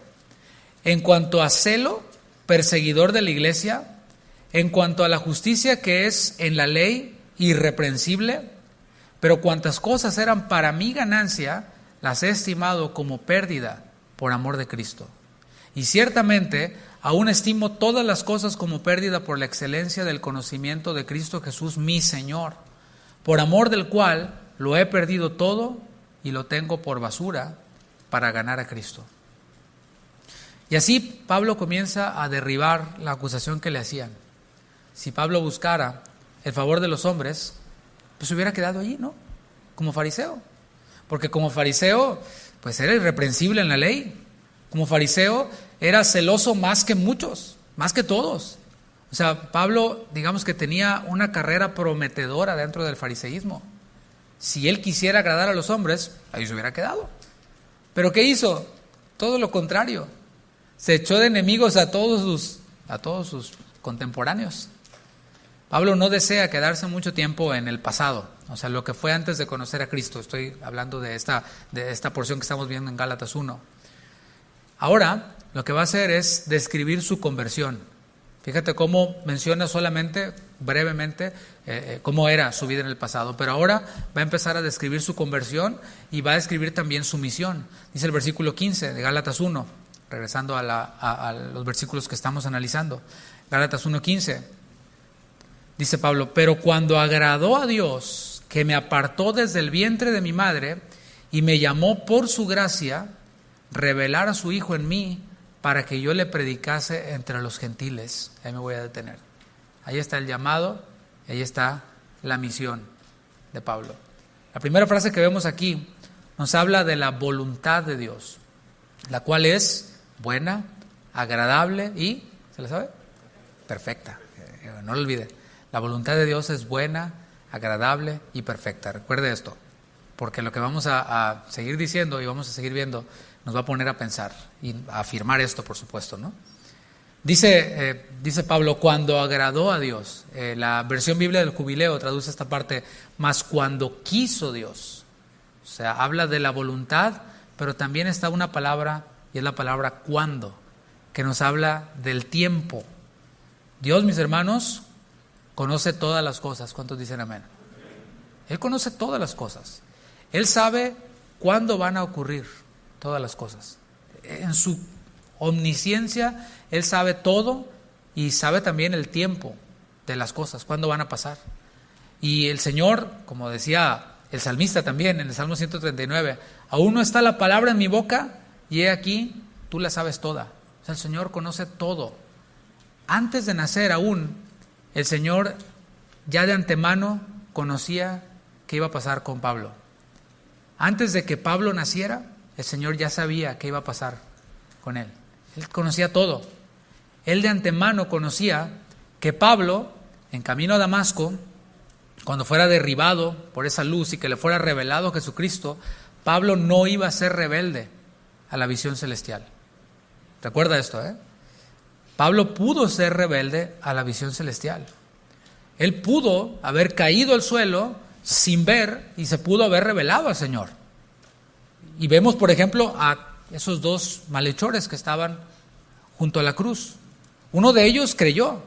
en cuanto a celo, perseguidor de la iglesia, en cuanto a la justicia que es en la ley, irreprensible, pero cuantas cosas eran para mi ganancia, las he estimado como pérdida por amor de Cristo. Y ciertamente aún estimo todas las cosas como pérdida por la excelencia del conocimiento de Cristo Jesús, mi Señor, por amor del cual lo he perdido todo y lo tengo por basura para ganar a Cristo. Y así Pablo comienza a derribar la acusación que le hacían. Si Pablo buscara el favor de los hombres, pues se hubiera quedado allí, ¿no? Como fariseo. Porque como fariseo, pues era irreprensible en la ley. Como fariseo era celoso más que muchos, más que todos. O sea, Pablo, digamos que tenía una carrera prometedora dentro del fariseísmo. Si él quisiera agradar a los hombres, ahí se hubiera quedado. ¿Pero qué hizo? Todo lo contrario. Se echó de enemigos a todos sus contemporáneos. Pablo no desea quedarse mucho tiempo en el pasado, o sea, lo que fue antes de conocer a Cristo. Estoy hablando de esta porción que estamos viendo en Gálatas 1. Ahora, lo que va a hacer es describir su conversión. Fíjate cómo menciona solamente, brevemente, cómo era su vida en el pasado. Pero ahora va a empezar a describir su conversión y va a describir también su misión. Dice el versículo 15 de Gálatas 1, regresando a los versículos que estamos analizando. Gálatas 1:15. Dice Pablo, pero cuando agradó a Dios, que me apartó desde el vientre de mi madre y me llamó por su gracia, revelar a su Hijo en mí para que yo le predicase entre los gentiles. Ahí me voy a detener. Ahí está el llamado, ahí está la misión de Pablo. La primera frase que vemos aquí nos habla de la voluntad de Dios, la cual es buena, agradable y, ¿se la sabe? Perfecta. No lo olvide. La voluntad de Dios es buena, agradable y perfecta. Recuerde esto, porque lo que vamos a seguir diciendo y vamos a seguir viendo nos va a poner a pensar y a afirmar esto, por supuesto, ¿no? Dice Pablo, cuando agradó a Dios. La versión Biblia del Jubileo traduce esta parte, mas cuando quiso Dios. O sea, habla de la voluntad, pero también está una palabra, y es la palabra cuando, que nos habla del tiempo. Dios, mis hermanos, conoce todas las cosas. ¿Cuántos dicen amén? Él conoce todas las cosas. Él sabe cuándo van a ocurrir todas las cosas. En su omnisciencia, Él sabe todo y sabe también el tiempo de las cosas, cuándo van a pasar. Y el Señor, como decía el salmista también en el Salmo 139, aún no está la palabra en mi boca y he aquí, tú la sabes toda. O sea, el Señor conoce todo. Antes de nacer aún, el Señor ya de antemano conocía qué iba a pasar con Pablo. Antes de que Pablo naciera, el Señor ya sabía qué iba a pasar con él. Él conocía todo. Él de antemano conocía que Pablo, en camino a Damasco, cuando fuera derribado por esa luz y que le fuera revelado Jesucristo, Pablo no iba a ser rebelde a la visión celestial. Recuerda esto, Pablo pudo ser rebelde a la visión celestial. Él pudo haber caído al suelo sin ver y se pudo haber revelado al Señor. Y vemos, por ejemplo, a esos dos malhechores que estaban junto a la cruz. Uno de ellos creyó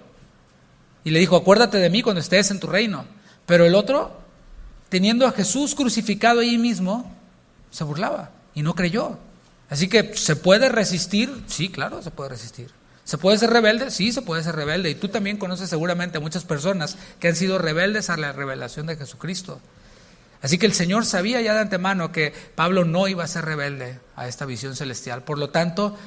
y le dijo, acuérdate de mí cuando estés en tu reino. Pero el otro, teniendo a Jesús crucificado ahí mismo, se burlaba y no creyó. Así que, ¿se puede resistir? Sí, claro, se puede resistir. ¿Se puede ser rebelde? Sí, se puede ser rebelde. Y tú también conoces seguramente a muchas personas que han sido rebeldes a la revelación de Jesucristo. Así que el Señor sabía ya de antemano que Pablo no iba a ser rebelde a esta visión celestial. Por lo tanto,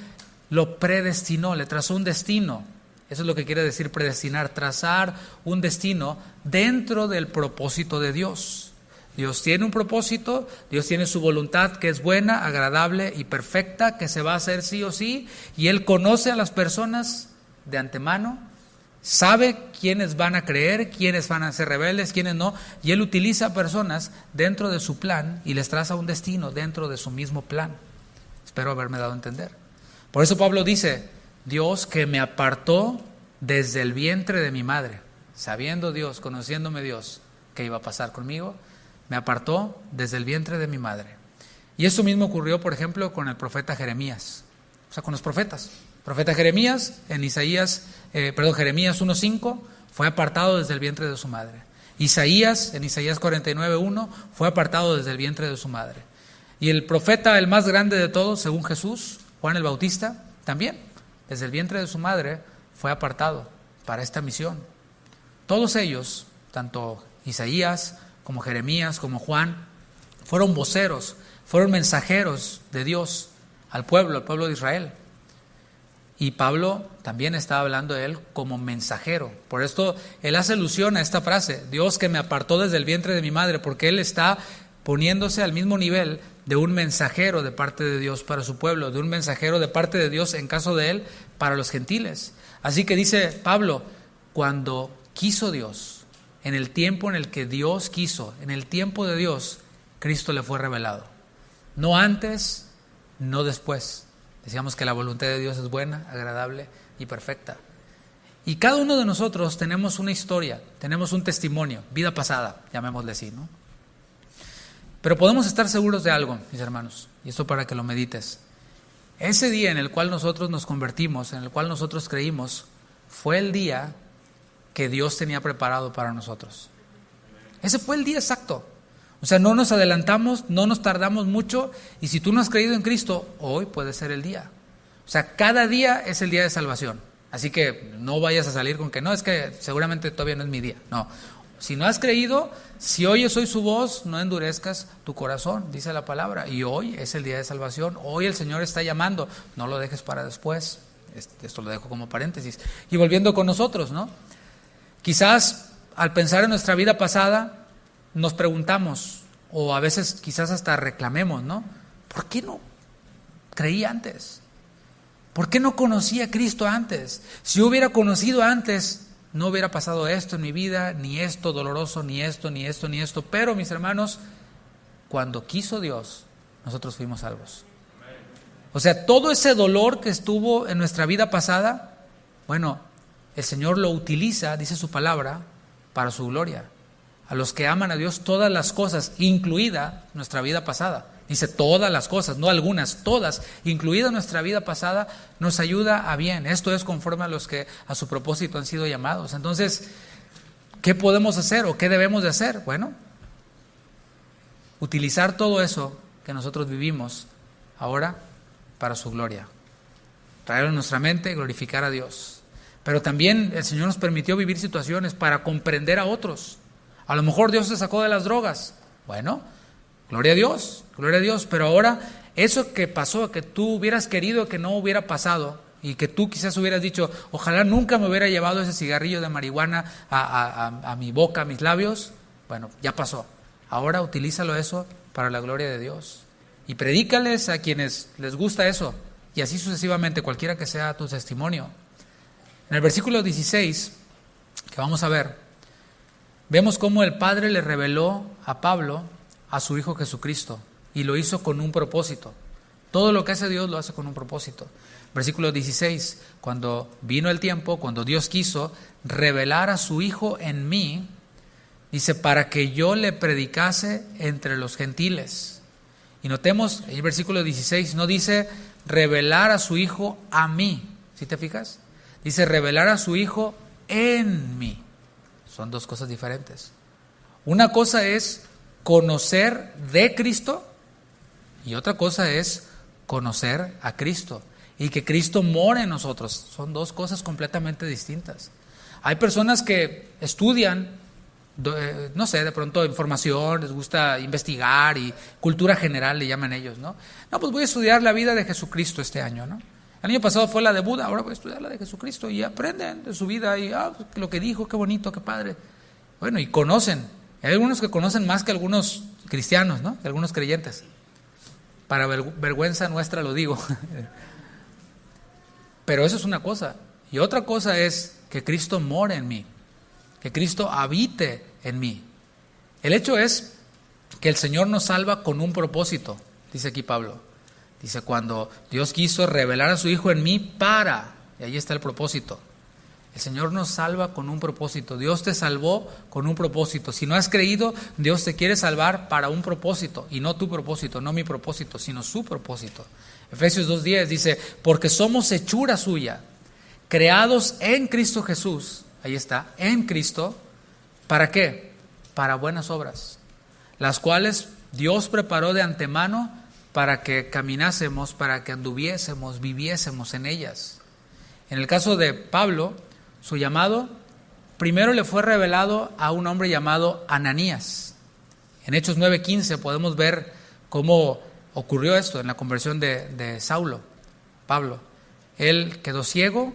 lo predestinó, le trazó un destino. Eso es lo que quiere decir predestinar, trazar un destino dentro del propósito de Dios. Dios tiene un propósito, Dios tiene su voluntad que es buena, agradable y perfecta, que se va a hacer sí o sí, y Él conoce a las personas de antemano, sabe quiénes van a creer, quiénes van a ser rebeldes, quiénes no, y Él utiliza personas dentro de su plan y les traza un destino dentro de su mismo plan. Espero haberme dado a entender. Por eso Pablo dice, Dios que me apartó desde el vientre de mi madre, sabiendo Dios, conociéndome Dios, qué iba a pasar conmigo, me apartó desde el vientre de mi madre. Y esto mismo ocurrió, por ejemplo, con el profeta Jeremías, o sea, con los profetas. El profeta Jeremías, en Jeremías 1:5, fue apartado desde el vientre de su madre. Isaías, en Isaías 49:1, fue apartado desde el vientre de su madre. Y el profeta, el más grande de todos, según Jesús, Juan el Bautista, también, desde el vientre de su madre, fue apartado para esta misión. Todos ellos, tanto Isaías como Jeremías, como Juan, fueron voceros, fueron mensajeros de Dios al pueblo de Israel. Y Pablo también está hablando de él como mensajero. Por esto él hace alusión a esta frase, Dios que me apartó desde el vientre de mi madre, porque él está poniéndose al mismo nivel de un mensajero de parte de Dios para su pueblo, de un mensajero de parte de Dios en caso de él para los gentiles. Así que dice Pablo, cuando quiso Dios, en el tiempo en el que Dios quiso, en el tiempo de Dios, Cristo le fue revelado. No antes, no después. Decíamos que la voluntad de Dios es buena, agradable y perfecta. Y cada uno de nosotros tenemos una historia, tenemos un testimonio, vida pasada, llamémosle así, ¿no? Pero podemos estar seguros de algo, mis hermanos, y esto para que lo medites. Ese día en el cual nosotros nos convertimos, en el cual nosotros creímos, fue el día que Dios tenía preparado para nosotros. Ese fue el día exacto. O sea, no nos adelantamos, no nos tardamos mucho, y si tú no has creído en Cristo, hoy puede ser el día. O sea, cada día es el día de salvación. Así que no vayas a salir con que no, es que seguramente todavía no es mi día. No, si no has creído, si oyes hoy su voz, no endurezcas tu corazón, dice la palabra. Y hoy es el día de salvación, hoy el Señor está llamando, no lo dejes para después. Esto lo dejo como paréntesis. Y volviendo con nosotros, ¿no? Quizás al pensar en nuestra vida pasada, nos preguntamos, o a veces quizás hasta reclamemos, ¿no? ¿Por qué no creí antes? ¿Por qué no conocí a Cristo antes? Si hubiera conocido antes, no hubiera pasado esto en mi vida, ni esto doloroso, ni esto, ni esto, ni esto. Pero, mis hermanos, cuando quiso Dios, nosotros fuimos salvos. O sea, todo ese dolor que estuvo en nuestra vida pasada, bueno, el Señor lo utiliza, dice su palabra, para su gloria. A los que aman a Dios, todas las cosas, incluida nuestra vida pasada. Dice todas las cosas, no algunas, todas, incluida nuestra vida pasada, nos ayuda a bien. Esto es conforme a los que a su propósito han sido llamados. Entonces, ¿qué podemos hacer o qué debemos de hacer? Bueno, utilizar todo eso que nosotros vivimos ahora para su gloria. Traerlo en nuestra mente y glorificar a Dios. Pero también el Señor nos permitió vivir situaciones para comprender a otros. A lo mejor Dios te sacó de las drogas. Bueno, gloria a Dios, pero ahora eso que pasó, que tú hubieras querido que no hubiera pasado y que tú quizás hubieras dicho, ojalá nunca me hubiera llevado ese cigarrillo de marihuana a mi boca, a mis labios, bueno, ya pasó. Ahora utilízalo eso para la gloria de Dios y predícales a quienes les gusta eso y así sucesivamente, cualquiera que sea tu testimonio. En el versículo 16, que vamos a ver, vemos cómo el Padre le reveló a Pablo a su Hijo Jesucristo y lo hizo con un propósito. Todo lo que hace Dios lo hace con un propósito. Versículo 16, cuando vino el tiempo, cuando Dios quiso revelar a su Hijo en mí, dice, para que yo le predicase entre los gentiles. Y notemos, en el versículo 16 no dice revelar a su Hijo a mí, ¿sí te fijas? Dice revelar a su Hijo en mí. Son dos cosas diferentes. Una cosa es conocer de Cristo y otra cosa es conocer a Cristo y que Cristo more en nosotros. Son dos cosas completamente distintas. Hay personas que estudian, no sé, de pronto información, les gusta investigar y cultura general le llaman ellos, ¿no? No, pues voy a estudiar la vida de Jesucristo este año, ¿no? El año pasado fue la de Buda, ahora voy a estudiar la de Jesucristo y aprenden de su vida y lo que dijo, qué bonito, qué padre. Bueno, y conocen. Hay algunos que conocen más que algunos cristianos, ¿no? Que algunos creyentes. Para vergüenza nuestra lo digo. Pero eso es una cosa. Y otra cosa es que Cristo more en mí. Que Cristo habite en mí. El hecho es que el Señor nos salva con un propósito, dice aquí Pablo. Dice, cuando Dios quiso revelar a su Hijo en mí y ahí está el propósito. El Señor nos salva con un propósito. Dios te salvó con un propósito. Si no has creído, Dios te quiere salvar para un propósito. Y no tu propósito, no mi propósito, sino su propósito. Efesios 2:10 dice, porque somos hechura suya, creados en Cristo Jesús. Ahí está, en Cristo. ¿Para qué? Para buenas obras, las cuales Dios preparó de antemano para que caminásemos, para que anduviésemos, viviésemos en ellas. En el caso de Pablo, su llamado primero le fue revelado a un hombre llamado Ananías. En Hechos 9:15 podemos ver cómo ocurrió esto en la conversión de Saulo, Pablo. Él quedó ciego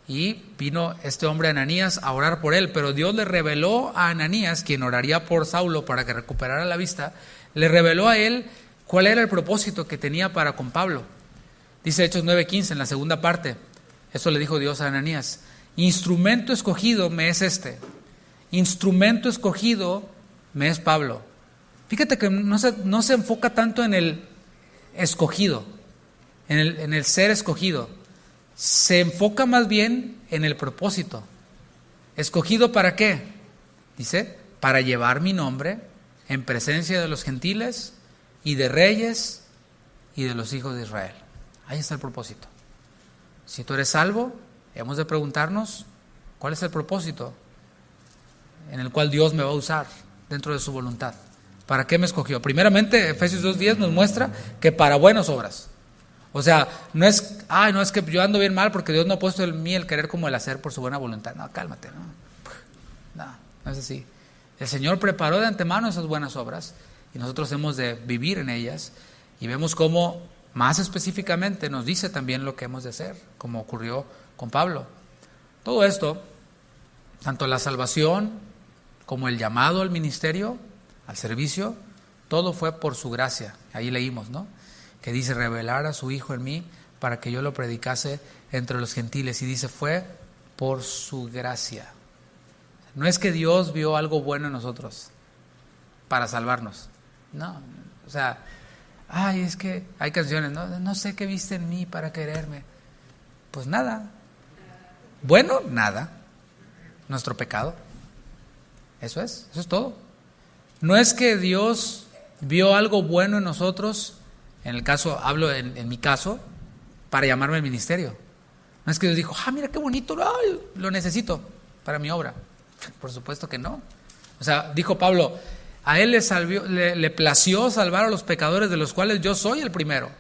y vino este hombre Ananías a orar por él, pero Dios le reveló a Ananías, quien oraría por Saulo para que recuperara la vista, le reveló a él ¿Cuál era el propósito que tenía para con Pablo? Dice Hechos 9:15 en la segunda parte. Eso le dijo Dios a Ananías. Instrumento escogido me es este. Instrumento escogido me es Pablo. Fíjate que no se enfoca tanto en el escogido, en el ser escogido. Se enfoca más bien en el propósito. ¿Escogido para qué? Dice, para llevar mi nombre en presencia de los gentiles y de reyes y de los hijos de Israel. Ahí está el propósito. Si tú eres salvo, hemos de preguntarnos, ¿cuál es el propósito en el cual Dios me va a usar dentro de su voluntad? ¿Para qué me escogió? Primeramente, Efesios 2:10 nos muestra que para buenas obras. O sea, no es que yo ando bien mal porque Dios no ha puesto en mí el querer como el hacer por su buena voluntad. No, cálmate, no es así. El Señor preparó de antemano esas buenas obras y nosotros hemos de vivir en ellas, y vemos cómo más específicamente nos dice también lo que hemos de hacer, como ocurrió con Pablo. Todo esto, tanto la salvación como el llamado al ministerio, al servicio, todo fue por su gracia. Ahí leímos, ¿no? Que dice, revelar a su Hijo en mí para que yo lo predicase entre los gentiles. Y dice, fue por su gracia. No es que Dios vio algo bueno en nosotros para salvarnos. No, o sea, es que hay canciones, no sé qué viste en mí para quererme. Pues nada. Bueno, nada. Nuestro pecado. Eso es todo. No es que Dios vio algo bueno en nosotros, en el caso, hablo en mi caso, para llamarme al ministerio. No es que Dios dijo, mira qué bonito, lo necesito para mi obra. Por supuesto que no. O sea, dijo Pablo, a él le plació salvar a los pecadores, de los cuales yo soy el primero.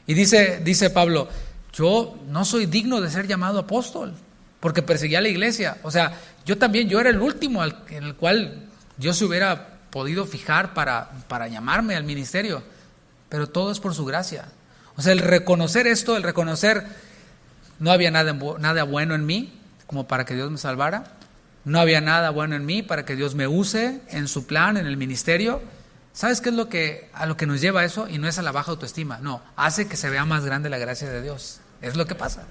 Y dice Pablo, yo no soy digno de ser llamado apóstol, porque perseguía a la iglesia. O sea, yo era el último en el cual Dios se hubiera podido fijar para llamarme al ministerio. Pero todo es por su gracia. O sea, el reconocer esto, no había nada bueno en mí como para que Dios me salvara. No había nada bueno en mí para que Dios me use en su plan, en el ministerio. ¿Sabes qué es a lo que nos lleva eso? Y no es a la baja autoestima. No, hace que se vea más grande la gracia de Dios. Es lo que pasa.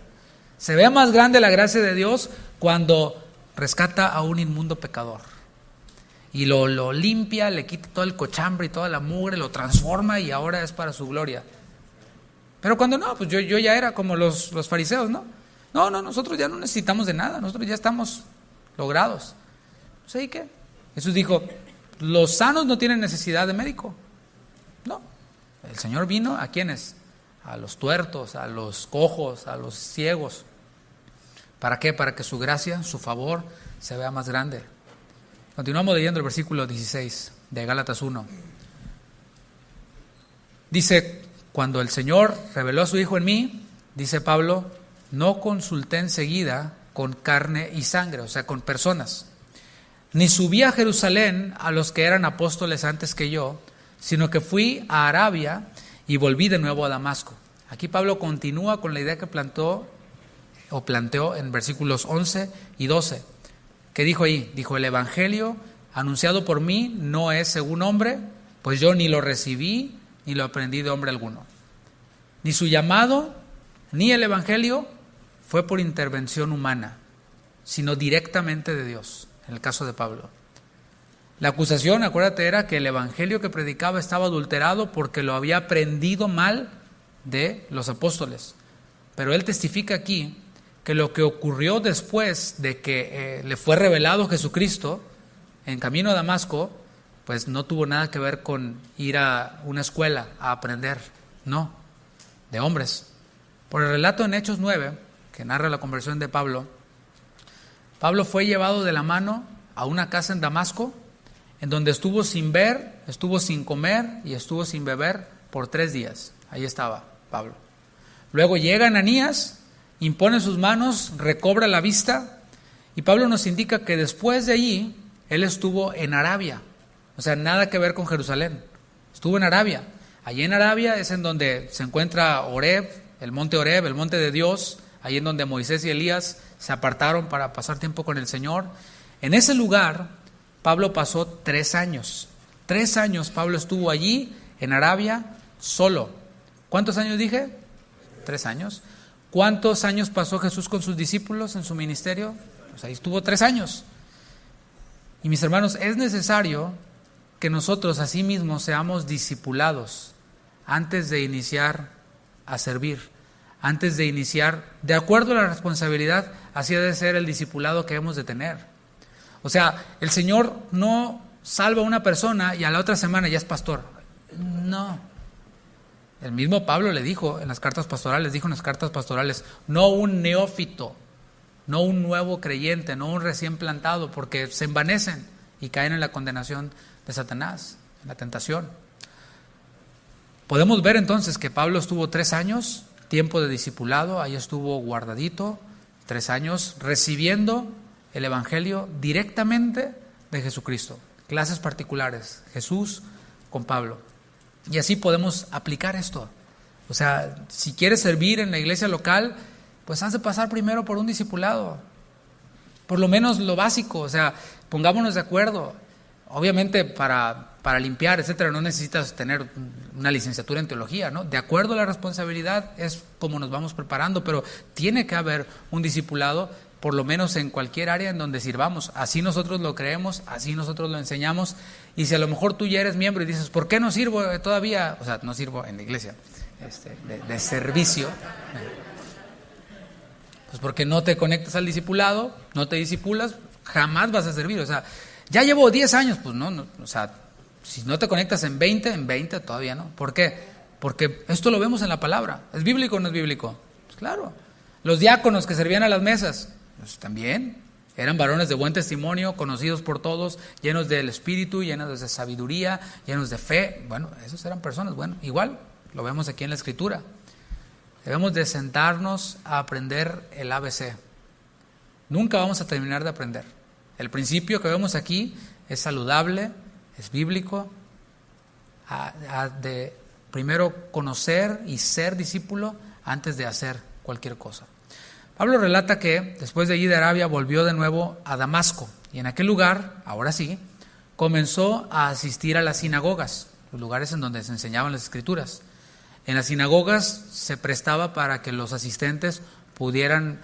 Se ve más grande la gracia de Dios cuando rescata a un inmundo pecador. Y lo limpia, le quita todo el cochambre y toda la mugre, lo transforma y ahora es para su gloria. Pero cuando no, pues yo ya era como los fariseos, ¿no? No, nosotros ya no necesitamos de nada, nosotros ya estamos logrados. ¿Sí qué? Jesús dijo, los sanos no tienen necesidad de médico. No, el Señor vino ¿a quiénes? A los tuertos, a los cojos, a los ciegos. ¿Para qué? Para que su gracia, su favor, se vea más grande. Continuamos leyendo el versículo 16 de Gálatas 1. Dice, cuando el Señor reveló a su Hijo en mí, dice Pablo, no consulté enseguida con carne y sangre, o sea, con personas, ni subí a Jerusalén a los que eran apóstoles antes que yo, sino que fui a Arabia y volví de nuevo a Damasco. Aquí Pablo continúa con la idea que planteó en versículos 11 y 12. ¿Qué dijo ahí? Dijo, el evangelio anunciado por mí no es según hombre, pues yo ni lo recibí ni lo aprendí de hombre alguno. Ni su llamado, ni el evangelio fue por intervención humana, sino directamente de Dios, en el caso de Pablo. La acusación, acuérdate, era que el evangelio que predicaba estaba adulterado porque lo había aprendido mal de los apóstoles. Pero él testifica aquí que lo que ocurrió después de que le fue revelado Jesucristo en camino a Damasco, pues no tuvo nada que ver con ir a una escuela a aprender, no, de hombres. Por el relato en Hechos 9, que narra la conversión de Pablo, Pablo fue llevado de la mano a una casa en Damasco, en donde estuvo sin ver, estuvo sin comer y estuvo sin beber por 3 días. Ahí estaba Pablo. Luego llega Ananías, impone sus manos, recobra la vista, y Pablo nos indica que después de allí, él estuvo en Arabia. O sea, nada que ver con Jerusalén. Estuvo en Arabia. Allí en Arabia es en donde se encuentra Horeb, el monte de Dios, ahí en donde Moisés y Elías se apartaron para pasar tiempo con el Señor. En ese lugar, Pablo pasó 3 años. 3 años Pablo estuvo allí, en Arabia, solo. ¿Cuántos años dije? 3 años. ¿Cuántos años pasó Jesús con sus discípulos en su ministerio? Pues ahí estuvo 3 años. Y mis hermanos, es necesario que nosotros asimismo seamos discipulados antes de iniciar a servir, antes de iniciar, de acuerdo a la responsabilidad, así debe ser el discipulado que hemos de tener. O sea, el Señor no salva a una persona y a la otra semana ya es pastor. No. El mismo Pablo le dijo en las cartas pastorales, no un neófito, no un nuevo creyente, no un recién plantado, porque se envanecen y caen en la condenación de Satanás, en la tentación. Podemos ver entonces que Pablo estuvo 3 años, tiempo de discipulado, ahí estuvo guardadito, 3 años, recibiendo el Evangelio directamente de Jesucristo. Clases particulares, Jesús con Pablo. Y así podemos aplicar esto. O sea, si quieres servir en la iglesia local, pues has de pasar primero por un discipulado. Por lo menos lo básico, o sea, pongámonos de acuerdo. Obviamente para limpiar, etcétera, no necesitas tener una licenciatura en teología, ¿no? De acuerdo a la responsabilidad es como nos vamos preparando, pero tiene que haber un discipulado, por lo menos en cualquier área en donde sirvamos. Así nosotros lo creemos, así nosotros lo enseñamos. Y si a lo mejor tú ya eres miembro y dices, ¿por qué no sirvo todavía? O sea, no sirvo en la iglesia, de servicio. Pues porque no te conectas al discipulado, no te discipulas, jamás vas a servir. O sea, ya llevo 10 años, pues no, o sea, si no te conectas en 20 todavía no. ¿Por qué? Porque esto lo vemos en la palabra. ¿Es bíblico o no es bíblico? Pues claro. Los diáconos que servían a las mesas, pues también eran varones de buen testimonio, conocidos por todos, llenos del Espíritu, llenos de sabiduría, llenos de fe. Bueno, esos eran personas, bueno, igual lo vemos aquí en la Escritura. Debemos de sentarnos a aprender el ABC. Nunca vamos a terminar de aprender. El principio que vemos aquí es saludable, es bíblico, de primero conocer y ser discípulo antes de hacer cualquier cosa. Pablo relata que después de ir de Arabia volvió de nuevo a Damasco y en aquel lugar, ahora sí, comenzó a asistir a las sinagogas, los lugares en donde se enseñaban las Escrituras. En las sinagogas se prestaba para que los asistentes pudieran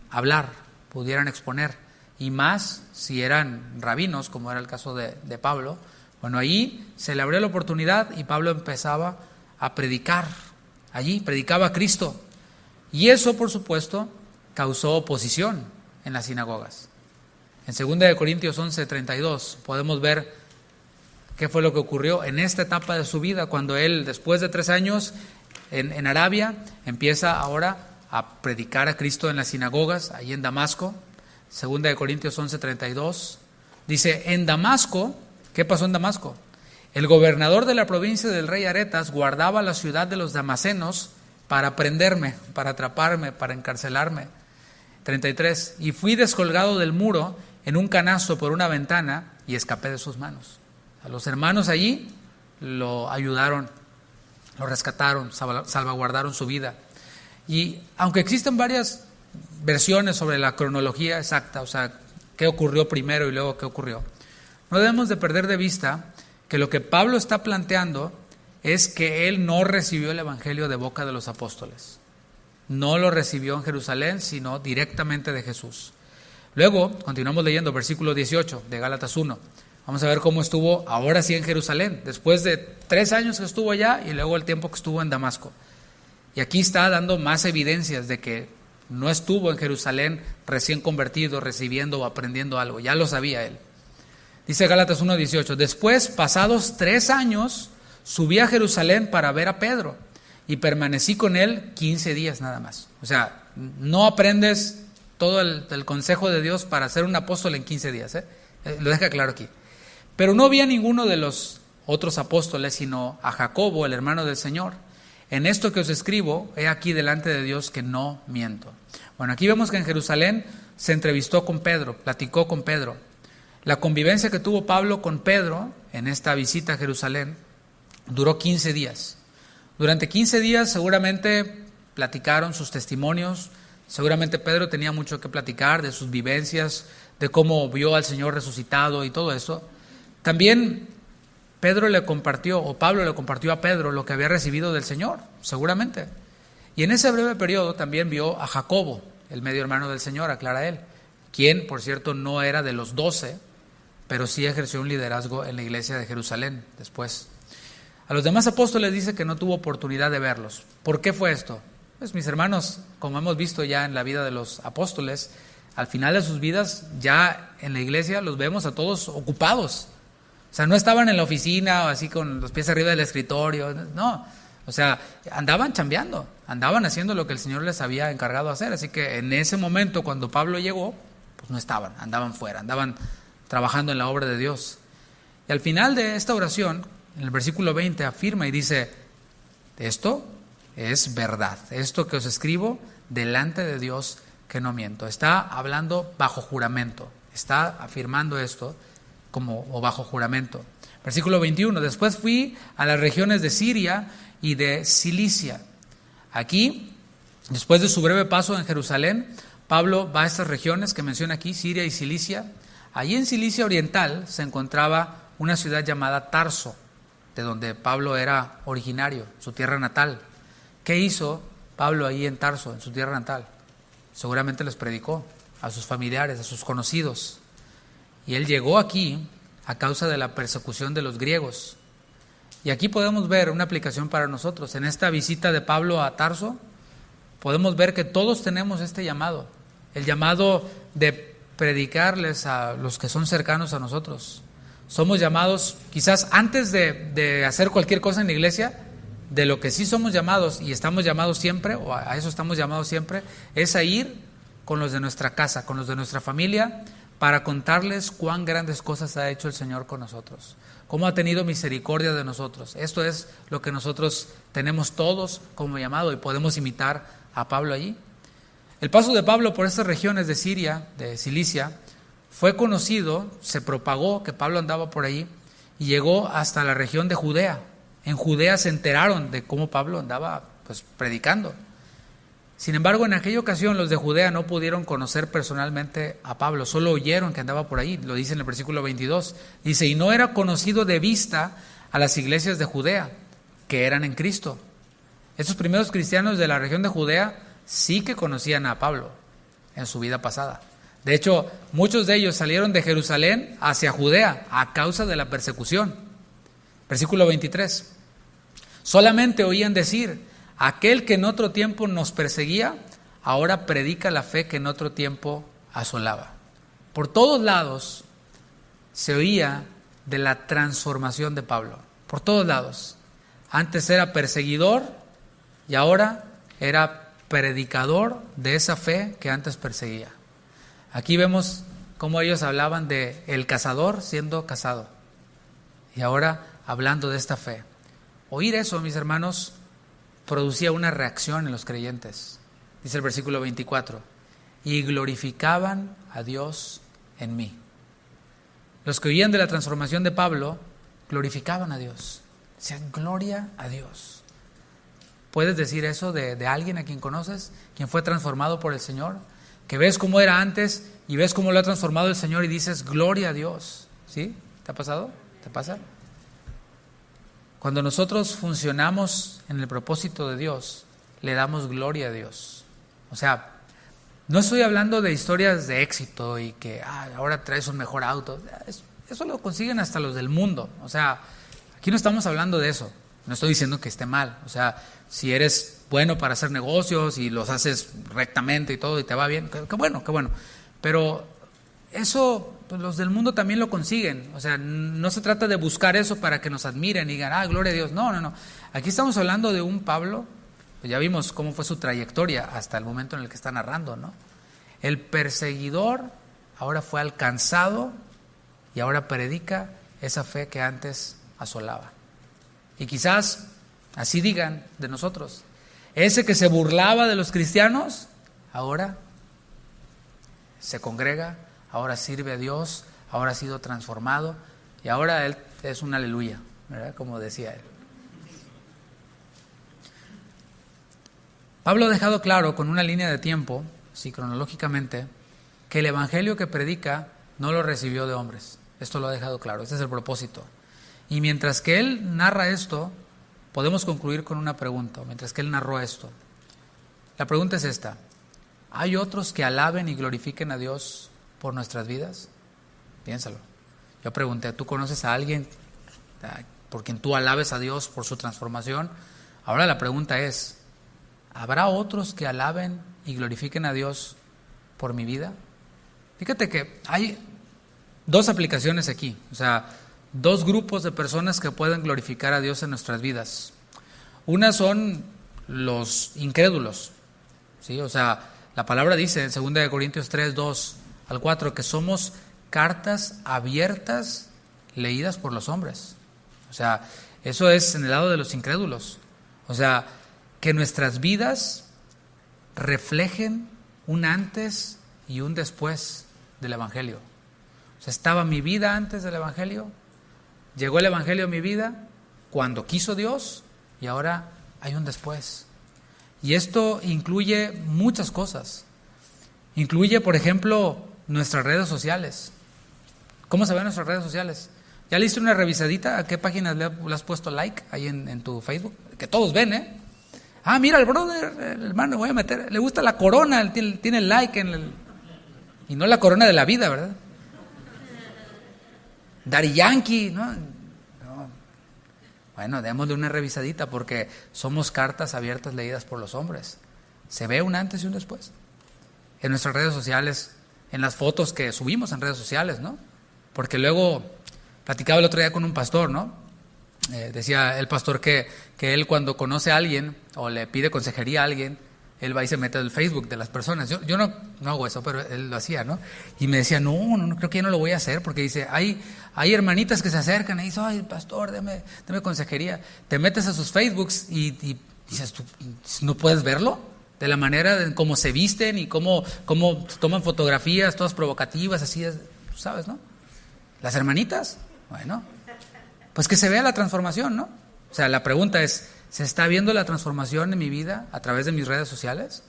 hablar, pudieran exponer, y más si eran rabinos, como era el caso de Pablo. Bueno, ahí se le abrió la oportunidad y Pablo empezaba a predicar. Allí predicaba a Cristo. Y eso, por supuesto, causó oposición en las sinagogas. En 2 Corintios 11:32 podemos ver qué fue lo que ocurrió en esta etapa de su vida, cuando él, después de 3 años en Arabia, empieza ahora a predicar a Cristo en las sinagogas, ahí en Damasco. 2 Corintios 11:32 dice, en Damasco, ¿qué pasó en Damasco? El gobernador de la provincia del rey Aretas guardaba la ciudad de los damasenos para prenderme, para atraparme, para encarcelarme. 33, y fui descolgado del muro en un canasto por una ventana y escapé de sus manos. A los hermanos allí lo ayudaron, lo rescataron, salvaguardaron su vida. Y aunque existen varias versiones sobre la cronología exacta, o sea, qué ocurrió primero y luego qué ocurrió, no debemos de perder de vista que lo que Pablo está planteando es que él no recibió el Evangelio de boca de los apóstoles. No lo recibió en Jerusalén, sino directamente de Jesús. Luego, continuamos leyendo versículo 18 de Gálatas 1. Vamos a ver cómo estuvo ahora sí en Jerusalén, después de 3 años que estuvo allá y luego el tiempo que estuvo en Damasco. Y aquí está dando más evidencias de que no estuvo en Jerusalén recién convertido, recibiendo o aprendiendo algo. Ya lo sabía él. Dice Gálatas 1:18, después, pasados 3 años, subí a Jerusalén para ver a Pedro y permanecí con él 15 días nada más. O sea, no aprendes todo el consejo de Dios para ser un apóstol en 15 días. Lo deja claro aquí. Pero no vi a ninguno de los otros apóstoles, sino a Jacobo, el hermano del Señor. En esto que os escribo, he aquí delante de Dios que no miento. Bueno, aquí vemos que en Jerusalén se entrevistó con Pedro, platicó con Pedro. La convivencia que tuvo Pablo con Pedro en esta visita a Jerusalén duró 15 días. Durante 15 días seguramente platicaron sus testimonios, seguramente Pedro tenía mucho que platicar de sus vivencias, de cómo vio al Señor resucitado y todo eso. También Pedro le compartió, o Pablo le compartió a Pedro lo que había recibido del Señor, seguramente. Y en ese breve periodo también vio a Jacobo, el medio hermano del Señor, aclara él, quien, por cierto, no era de los 12, pero sí ejerció un liderazgo en la iglesia de Jerusalén después. A los demás apóstoles dice que no tuvo oportunidad de verlos. ¿Por qué fue esto? Pues mis hermanos, como hemos visto ya en la vida de los apóstoles, al final de sus vidas, ya en la iglesia los vemos a todos ocupados. O sea, no estaban en la oficina o así con los pies arriba del escritorio, no. O sea, andaban chambeando, andaban haciendo lo que el Señor les había encargado hacer. Así que en ese momento, cuando Pablo llegó, pues no estaban, andaban fuera, andaban trabajando en la obra de Dios. Y al final de esta oración, en el versículo 20 afirma y dice, esto es verdad, esto que os escribo delante de Dios que no miento. Está hablando bajo juramento, está afirmando esto o bajo juramento. Versículo 21, después fui a las regiones de Siria y de Cilicia. Aquí, después de su breve paso en Jerusalén, Pablo va a estas regiones que menciona aquí, Siria y Cilicia. Allí en Cilicia Oriental se encontraba una ciudad llamada Tarso, de donde Pablo era originario, su tierra natal. ¿Qué hizo Pablo ahí en Tarso, en su tierra natal? Seguramente les predicó a sus familiares, a sus conocidos. Y él llegó aquí a causa de la persecución de los griegos. Y aquí podemos ver una aplicación para nosotros. En esta visita de Pablo a Tarso, podemos ver que todos tenemos este llamado. El llamado de predicarles a los que son cercanos a nosotros. Somos llamados, quizás antes de hacer cualquier cosa en la iglesia, de lo que sí somos llamados y estamos llamados siempre, o a eso estamos llamados siempre, es a ir con los de nuestra casa, con los de nuestra familia, para contarles cuán grandes cosas ha hecho el Señor con nosotros, cómo ha tenido misericordia de nosotros. Esto es lo que nosotros tenemos todos como llamado y podemos imitar a Pablo allí. El paso de Pablo por estas regiones de Siria, de Cilicia, fue conocido, se propagó que Pablo andaba por ahí y llegó hasta la región de Judea. En Judea se enteraron de cómo Pablo andaba predicando. Sin embargo, en aquella ocasión los de Judea no pudieron conocer personalmente a Pablo, solo oyeron que andaba por ahí, lo dice en el versículo 22. Dice, y no era conocido de vista a las iglesias de Judea, que eran en Cristo. Estos primeros cristianos de la región de Judea sí que conocían a Pablo en su vida pasada. De hecho, muchos de ellos salieron de Jerusalén hacia Judea a causa de la persecución. Versículo 23. Solamente oían decir, aquel que en otro tiempo nos perseguía, ahora predica la fe que en otro tiempo asolaba. Por todos lados se oía de la transformación de Pablo. Por todos lados. Antes era perseguidor y ahora era predicador de esa fe que antes perseguía. Aquí vemos cómo ellos hablaban de el cazador siendo cazado. Y ahora hablando de esta fe. Oír eso, mis hermanos, producía una reacción en los creyentes. Dice el versículo 24, y glorificaban a Dios en mí. Los que oían de la transformación de Pablo, glorificaban a Dios. Decían, gloria a Dios. ¿Puedes decir eso de alguien a quien conoces, quien fue transformado por el Señor? Que ves cómo era antes y ves cómo lo ha transformado el Señor y dices, gloria a Dios. ¿Sí? ¿Te ha pasado? ¿Te pasa? Cuando nosotros funcionamos en el propósito de Dios, le damos gloria a Dios. O sea, no estoy hablando de historias de éxito y que ahora traes un mejor auto. Eso lo consiguen hasta los del mundo. O sea, aquí no estamos hablando de eso. No estoy diciendo que esté mal. O sea, si eres bueno para hacer negocios y los haces rectamente y todo y te va bien, qué bueno, qué bueno. Pero eso pues los del mundo también lo consiguen. O sea, no se trata de buscar eso para que nos admiren y digan, gloria a Dios. No. Aquí estamos hablando de un Pablo, pues ya vimos cómo fue su trayectoria hasta el momento en el que está narrando, ¿no? El perseguidor ahora fue alcanzado y ahora predica esa fe que antes asolaba. Y quizás así digan de nosotros, ese que se burlaba de los cristianos, ahora se congrega, ahora sirve a Dios, ahora ha sido transformado y ahora él es un aleluya, ¿verdad? Como decía él. Pablo ha dejado claro con una línea de tiempo, sí, cronológicamente, que el evangelio que predica no lo recibió de hombres. Esto lo ha dejado claro, este es el propósito. Y mientras que él narra esto, podemos concluir con una pregunta, mientras que él narró esto. La pregunta es esta: ¿hay otros que alaben y glorifiquen a Dios por nuestras vidas? Piénsalo. Yo pregunté, ¿tú conoces a alguien por quien tú alabes a Dios por su transformación? Ahora la pregunta es, ¿habrá otros que alaben y glorifiquen a Dios por mi vida? Fíjate que hay dos aplicaciones aquí, o sea, dos grupos de personas que pueden glorificar a Dios en nuestras vidas. Una son los incrédulos, ¿sí? O sea, la palabra dice en 2 Corintios 3, 2 al 4 que somos cartas abiertas leídas por los hombres. O sea, eso es en el lado de los incrédulos. O sea, que nuestras vidas reflejen un antes y un después del Evangelio. O sea, estaba mi vida antes del Evangelio, llegó el Evangelio a mi vida cuando quiso Dios y ahora hay un después. Y esto incluye muchas cosas. Incluye, por ejemplo, nuestras redes sociales. ¿Cómo se ven nuestras redes sociales? ¿Ya le hiciste una revisadita? ¿A qué páginas le has puesto like ahí en tu Facebook? Que todos ven, ¿eh? Ah, mira, el brother, el hermano, voy a meter, le gusta la corona, tiene el like y no la corona de la vida, ¿verdad? Daddy Yankee, ¿no? No. Bueno, démosle una revisadita porque somos cartas abiertas leídas por los hombres. Se ve un antes y un después. En nuestras redes sociales, en las fotos que subimos en redes sociales, ¿no? Porque luego platicaba el otro día con un pastor, ¿no? Decía el pastor que él cuando conoce a alguien o le pide consejería a alguien, él va y se mete al Facebook de las personas. Yo no hago eso, pero él lo hacía, ¿no? Y me decía, no, creo que ya no lo voy a hacer, porque dice, hay hermanitas que se acercan y dicen, ay, pastor, deme consejería. Te metes a sus Facebooks y dices, ¿tú no puedes verlo? De la manera en cómo se visten y cómo toman fotografías, todas provocativas, así es, tú sabes, ¿no? Las hermanitas, bueno, pues que se vea la transformación, ¿no? O sea, la pregunta es, ¿se está viendo la transformación en mi vida a través de mis redes sociales?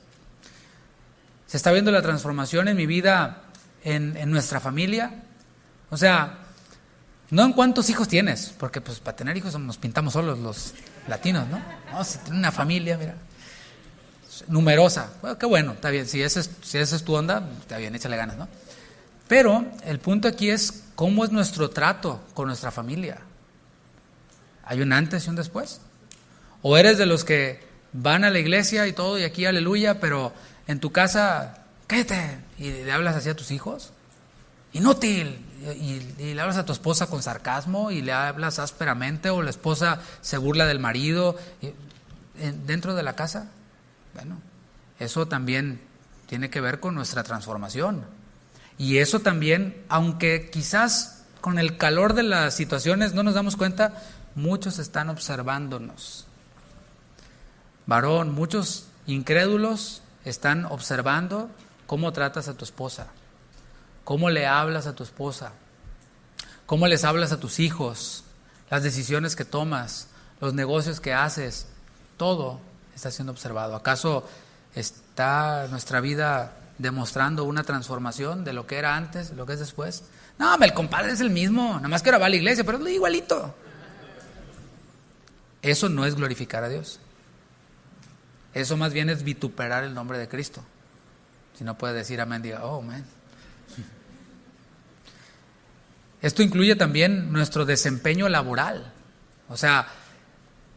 ¿Se está viendo la transformación en mi vida en nuestra familia? O sea, no en cuántos hijos tienes, porque pues para tener hijos nos pintamos solos los latinos, ¿no? No, si tienes una familia, mira, numerosa, bueno, qué bueno, está bien, si esa es tu onda, está bien, échale ganas, ¿no? Pero el punto aquí es cómo es nuestro trato con nuestra familia. ¿Hay un antes y un después? ¿O eres de los que van a la iglesia y todo y aquí aleluya, pero en tu casa, cállate, y le hablas así a tus hijos? Inútil. Y le hablas a tu esposa con sarcasmo y le hablas ásperamente, o la esposa se burla del marido dentro de la casa. Bueno, eso también tiene que ver con nuestra transformación. Y eso también, aunque quizás con el calor de las situaciones no nos damos cuenta, muchos están observándonos. Varón, muchos incrédulos están observando cómo tratas a tu esposa, cómo le hablas a tu esposa, cómo les hablas a tus hijos, las decisiones que tomas, los negocios que haces, todo está siendo observado. ¿Acaso está nuestra vida demostrando una transformación de lo que era antes, de lo que es después? No, el compadre es el mismo, nada más que ahora va a la iglesia, pero es igualito. Eso no es glorificar a Dios. Eso más bien es vituperar el nombre de Cristo. Si no puede decir amén, diga, oh, man. Esto incluye también nuestro desempeño laboral. O sea,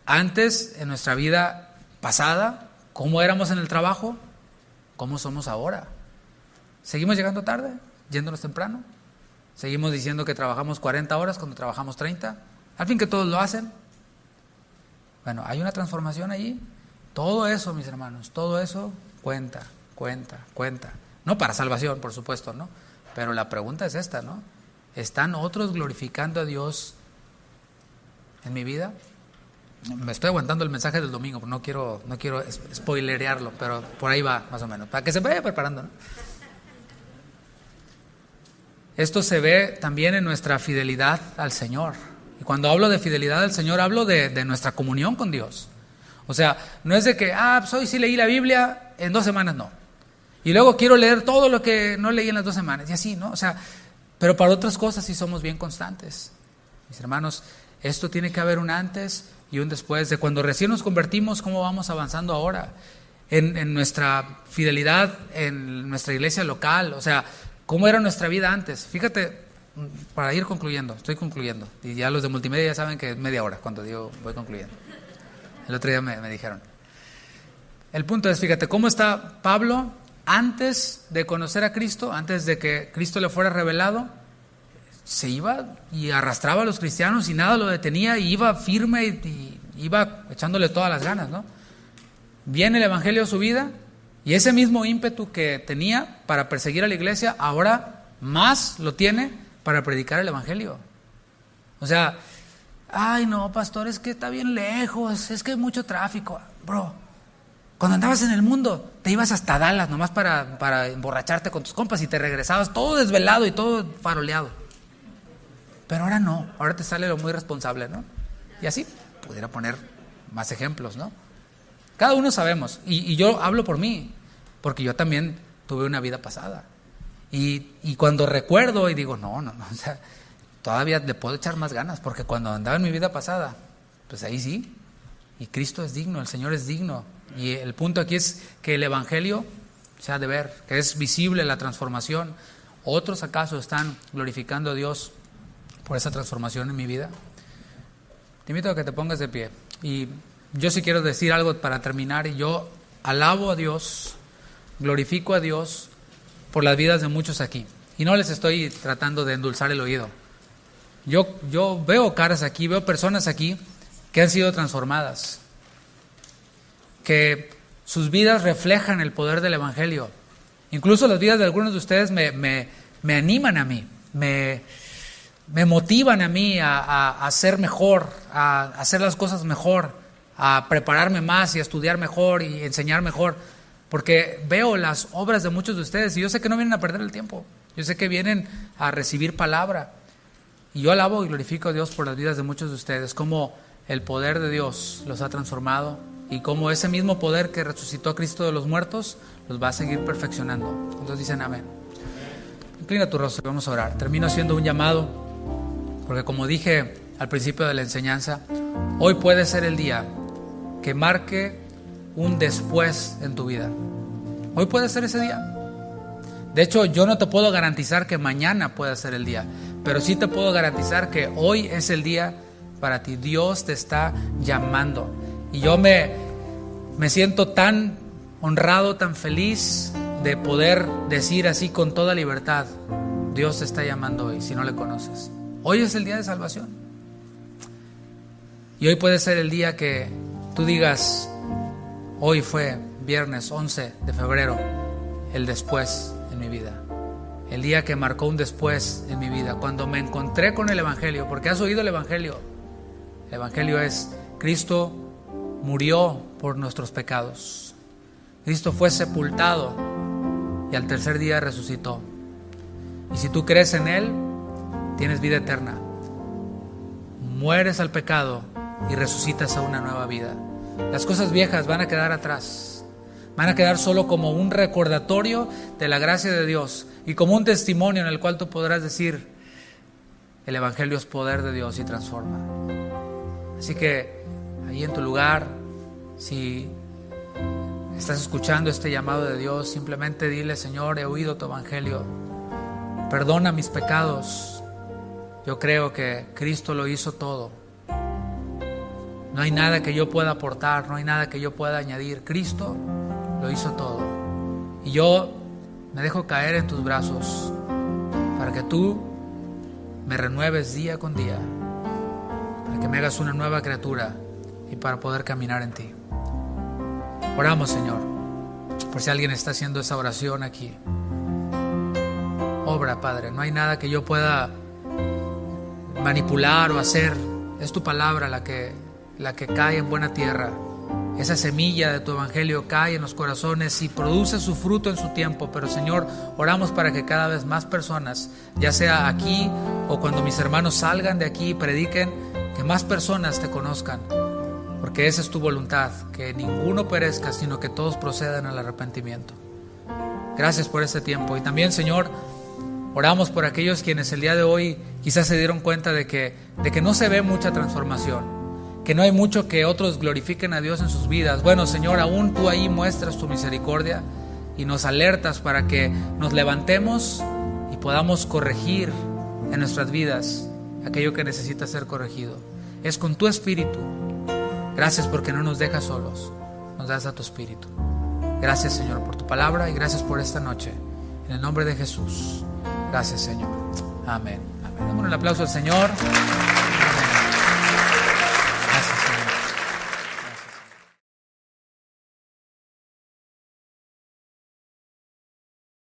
antes en nuestra vida pasada, ¿cómo éramos en el trabajo? ¿Cómo somos ahora? ¿Seguimos llegando tarde? ¿Yéndonos temprano? ¿Seguimos diciendo que trabajamos 40 horas cuando trabajamos 30? Al fin que todos lo hacen. Bueno, hay una transformación allí. Todo eso, mis hermanos, todo eso cuenta. No para salvación, por supuesto, ¿no? Pero la pregunta es esta, ¿no? ¿Están otros glorificando a Dios en mi vida? Me estoy aguantando el mensaje del domingo, no quiero spoilerearlo, pero por ahí va, más o menos, para que se vaya preparando, ¿no? Esto se ve también en nuestra fidelidad al Señor. Y cuando hablo de fidelidad al Señor, hablo de nuestra comunión con Dios. O sea, no es de que, pues hoy sí leí la Biblia, en 2 semanas no. Y luego quiero leer todo lo que no leí en las 2 semanas, y así, ¿no? O sea, pero para otras cosas sí somos bien constantes. Mis hermanos, Esto tiene que haber un antes y un después. De cuando recién nos convertimos, cómo vamos avanzando ahora en nuestra fidelidad, en nuestra iglesia local. O sea, cómo era nuestra vida antes. Fíjate, para ir concluyendo, estoy concluyendo. Y ya los de multimedia ya saben que es media hora cuando digo voy concluyendo. El otro día me dijeron. El punto es, fíjate, cómo está Pablo antes de conocer a Cristo, antes de que Cristo le fuera revelado. Se iba y arrastraba a los cristianos y nada lo detenía, y iba firme y iba echándole todas las ganas, ¿no? Viene el evangelio a su vida y ese mismo ímpetu que tenía para perseguir a la iglesia, ahora más lo tiene para predicar el evangelio. O sea, ay no, pastor, es que está bien lejos, es que hay mucho tráfico. Bro, cuando andabas en el mundo, te ibas hasta Dallas nomás para emborracharte con tus compas y te regresabas todo desvelado y todo faroleado. Pero ahora no, ahora te sale lo muy responsable, ¿no? Y así pudiera poner más ejemplos, ¿no? Cada uno sabemos, y yo hablo por mí, porque yo también tuve una vida pasada. Y cuando recuerdo y digo, no, o sea, todavía le puedo echar más ganas, porque cuando andaba en mi vida pasada, pues ahí sí, y Cristo es digno, el Señor es digno. Y el punto aquí es que el evangelio se ha de ver, que es visible la transformación. ¿Otros acaso están glorificando a Dios por esa transformación en mi vida? Te invito a que te pongas de pie. Y yo sí quiero decir algo para terminar. Y yo alabo a Dios, glorifico a Dios por las vidas de muchos aquí. Y no les estoy tratando de endulzar el oído. Yo veo caras aquí, veo personas aquí que han sido transformadas, que sus vidas reflejan el poder del evangelio. Incluso las vidas de algunos de ustedes me animan a mí, me motivan a mí a ser mejor, a hacer las cosas mejor, a prepararme más y a estudiar mejor y enseñar mejor, porque veo las obras de muchos de ustedes y yo sé que no vienen a perder el tiempo, yo sé que vienen a recibir palabra, y yo alabo y glorifico a Dios por las vidas de muchos de ustedes, cómo el poder de Dios los ha transformado y cómo ese mismo poder que resucitó a Cristo de los muertos los va a seguir perfeccionando. Entonces dicen amén. Inclina tu rostro, vamos a orar. Termino haciendo un llamado, porque como dije al principio de la enseñanza, hoy puede ser el día que marque un después en tu vida. Hoy puede ser ese día. De hecho, yo no te puedo garantizar que mañana pueda ser el día, pero sí te puedo garantizar que hoy es el día para ti. Dios te está llamando. Y yo me siento tan honrado, tan feliz de poder decir así con toda libertad: Dios te está llamando hoy, si no le conoces. Hoy es el día de salvación. Y hoy puede ser el día que tú digas: hoy fue viernes 11 de febrero, el después en mi vida. El día que marcó un después en mi vida, cuando me encontré con el evangelio. Porque has oído el evangelio. El evangelio es: Cristo murió por nuestros pecados, Cristo fue sepultado y al tercer día resucitó. Y si tú crees en Él, tienes vida eterna. Mueres al pecado y resucitas a una nueva vida. Las cosas viejas van a quedar atrás, van a quedar solo como un recordatorio de la gracia de Dios y como un testimonio en el cual tú podrás decir: el evangelio es poder de Dios y transforma. Así que ahí en tu lugar, si estás escuchando este llamado de Dios, simplemente dile: Señor, he oído tu evangelio, perdona mis pecados. Yo creo que Cristo lo hizo todo. No hay nada que yo pueda aportar, no hay nada que yo pueda añadir. Cristo lo hizo todo. Y yo me dejo caer en tus brazos para que tú me renueves día con día, para que me hagas una nueva criatura y para poder caminar en ti. Oramos, Señor, por si alguien está haciendo esa oración aquí. Obra, Padre, no hay nada que yo pueda manipular o hacer. Es tu palabra la que cae en buena tierra. Esa semilla de tu evangelio cae en los corazones y produce su fruto en su tiempo. Pero, Señor, oramos para que cada vez más personas, ya sea aquí o cuando mis hermanos salgan de aquí y prediquen, que más personas te conozcan, porque esa es tu voluntad, que ninguno perezca, sino que todos procedan al arrepentimiento. Gracias por este tiempo. Y también, Señor, Oramos por aquellos quienes el día de hoy quizás se dieron cuenta de que no se ve mucha transformación, que no hay mucho que otros glorifiquen a Dios en sus vidas. Bueno, Señor, aún tú ahí muestras tu misericordia y nos alertas para que nos levantemos y podamos corregir en nuestras vidas aquello que necesita ser corregido. Es con tu Espíritu. Gracias porque no nos dejas solos, nos das a tu Espíritu. Gracias, Señor, por tu palabra y gracias por esta noche. En el nombre de Jesús. Gracias, Señor. Amén. Amén. Damos un aplauso al Señor.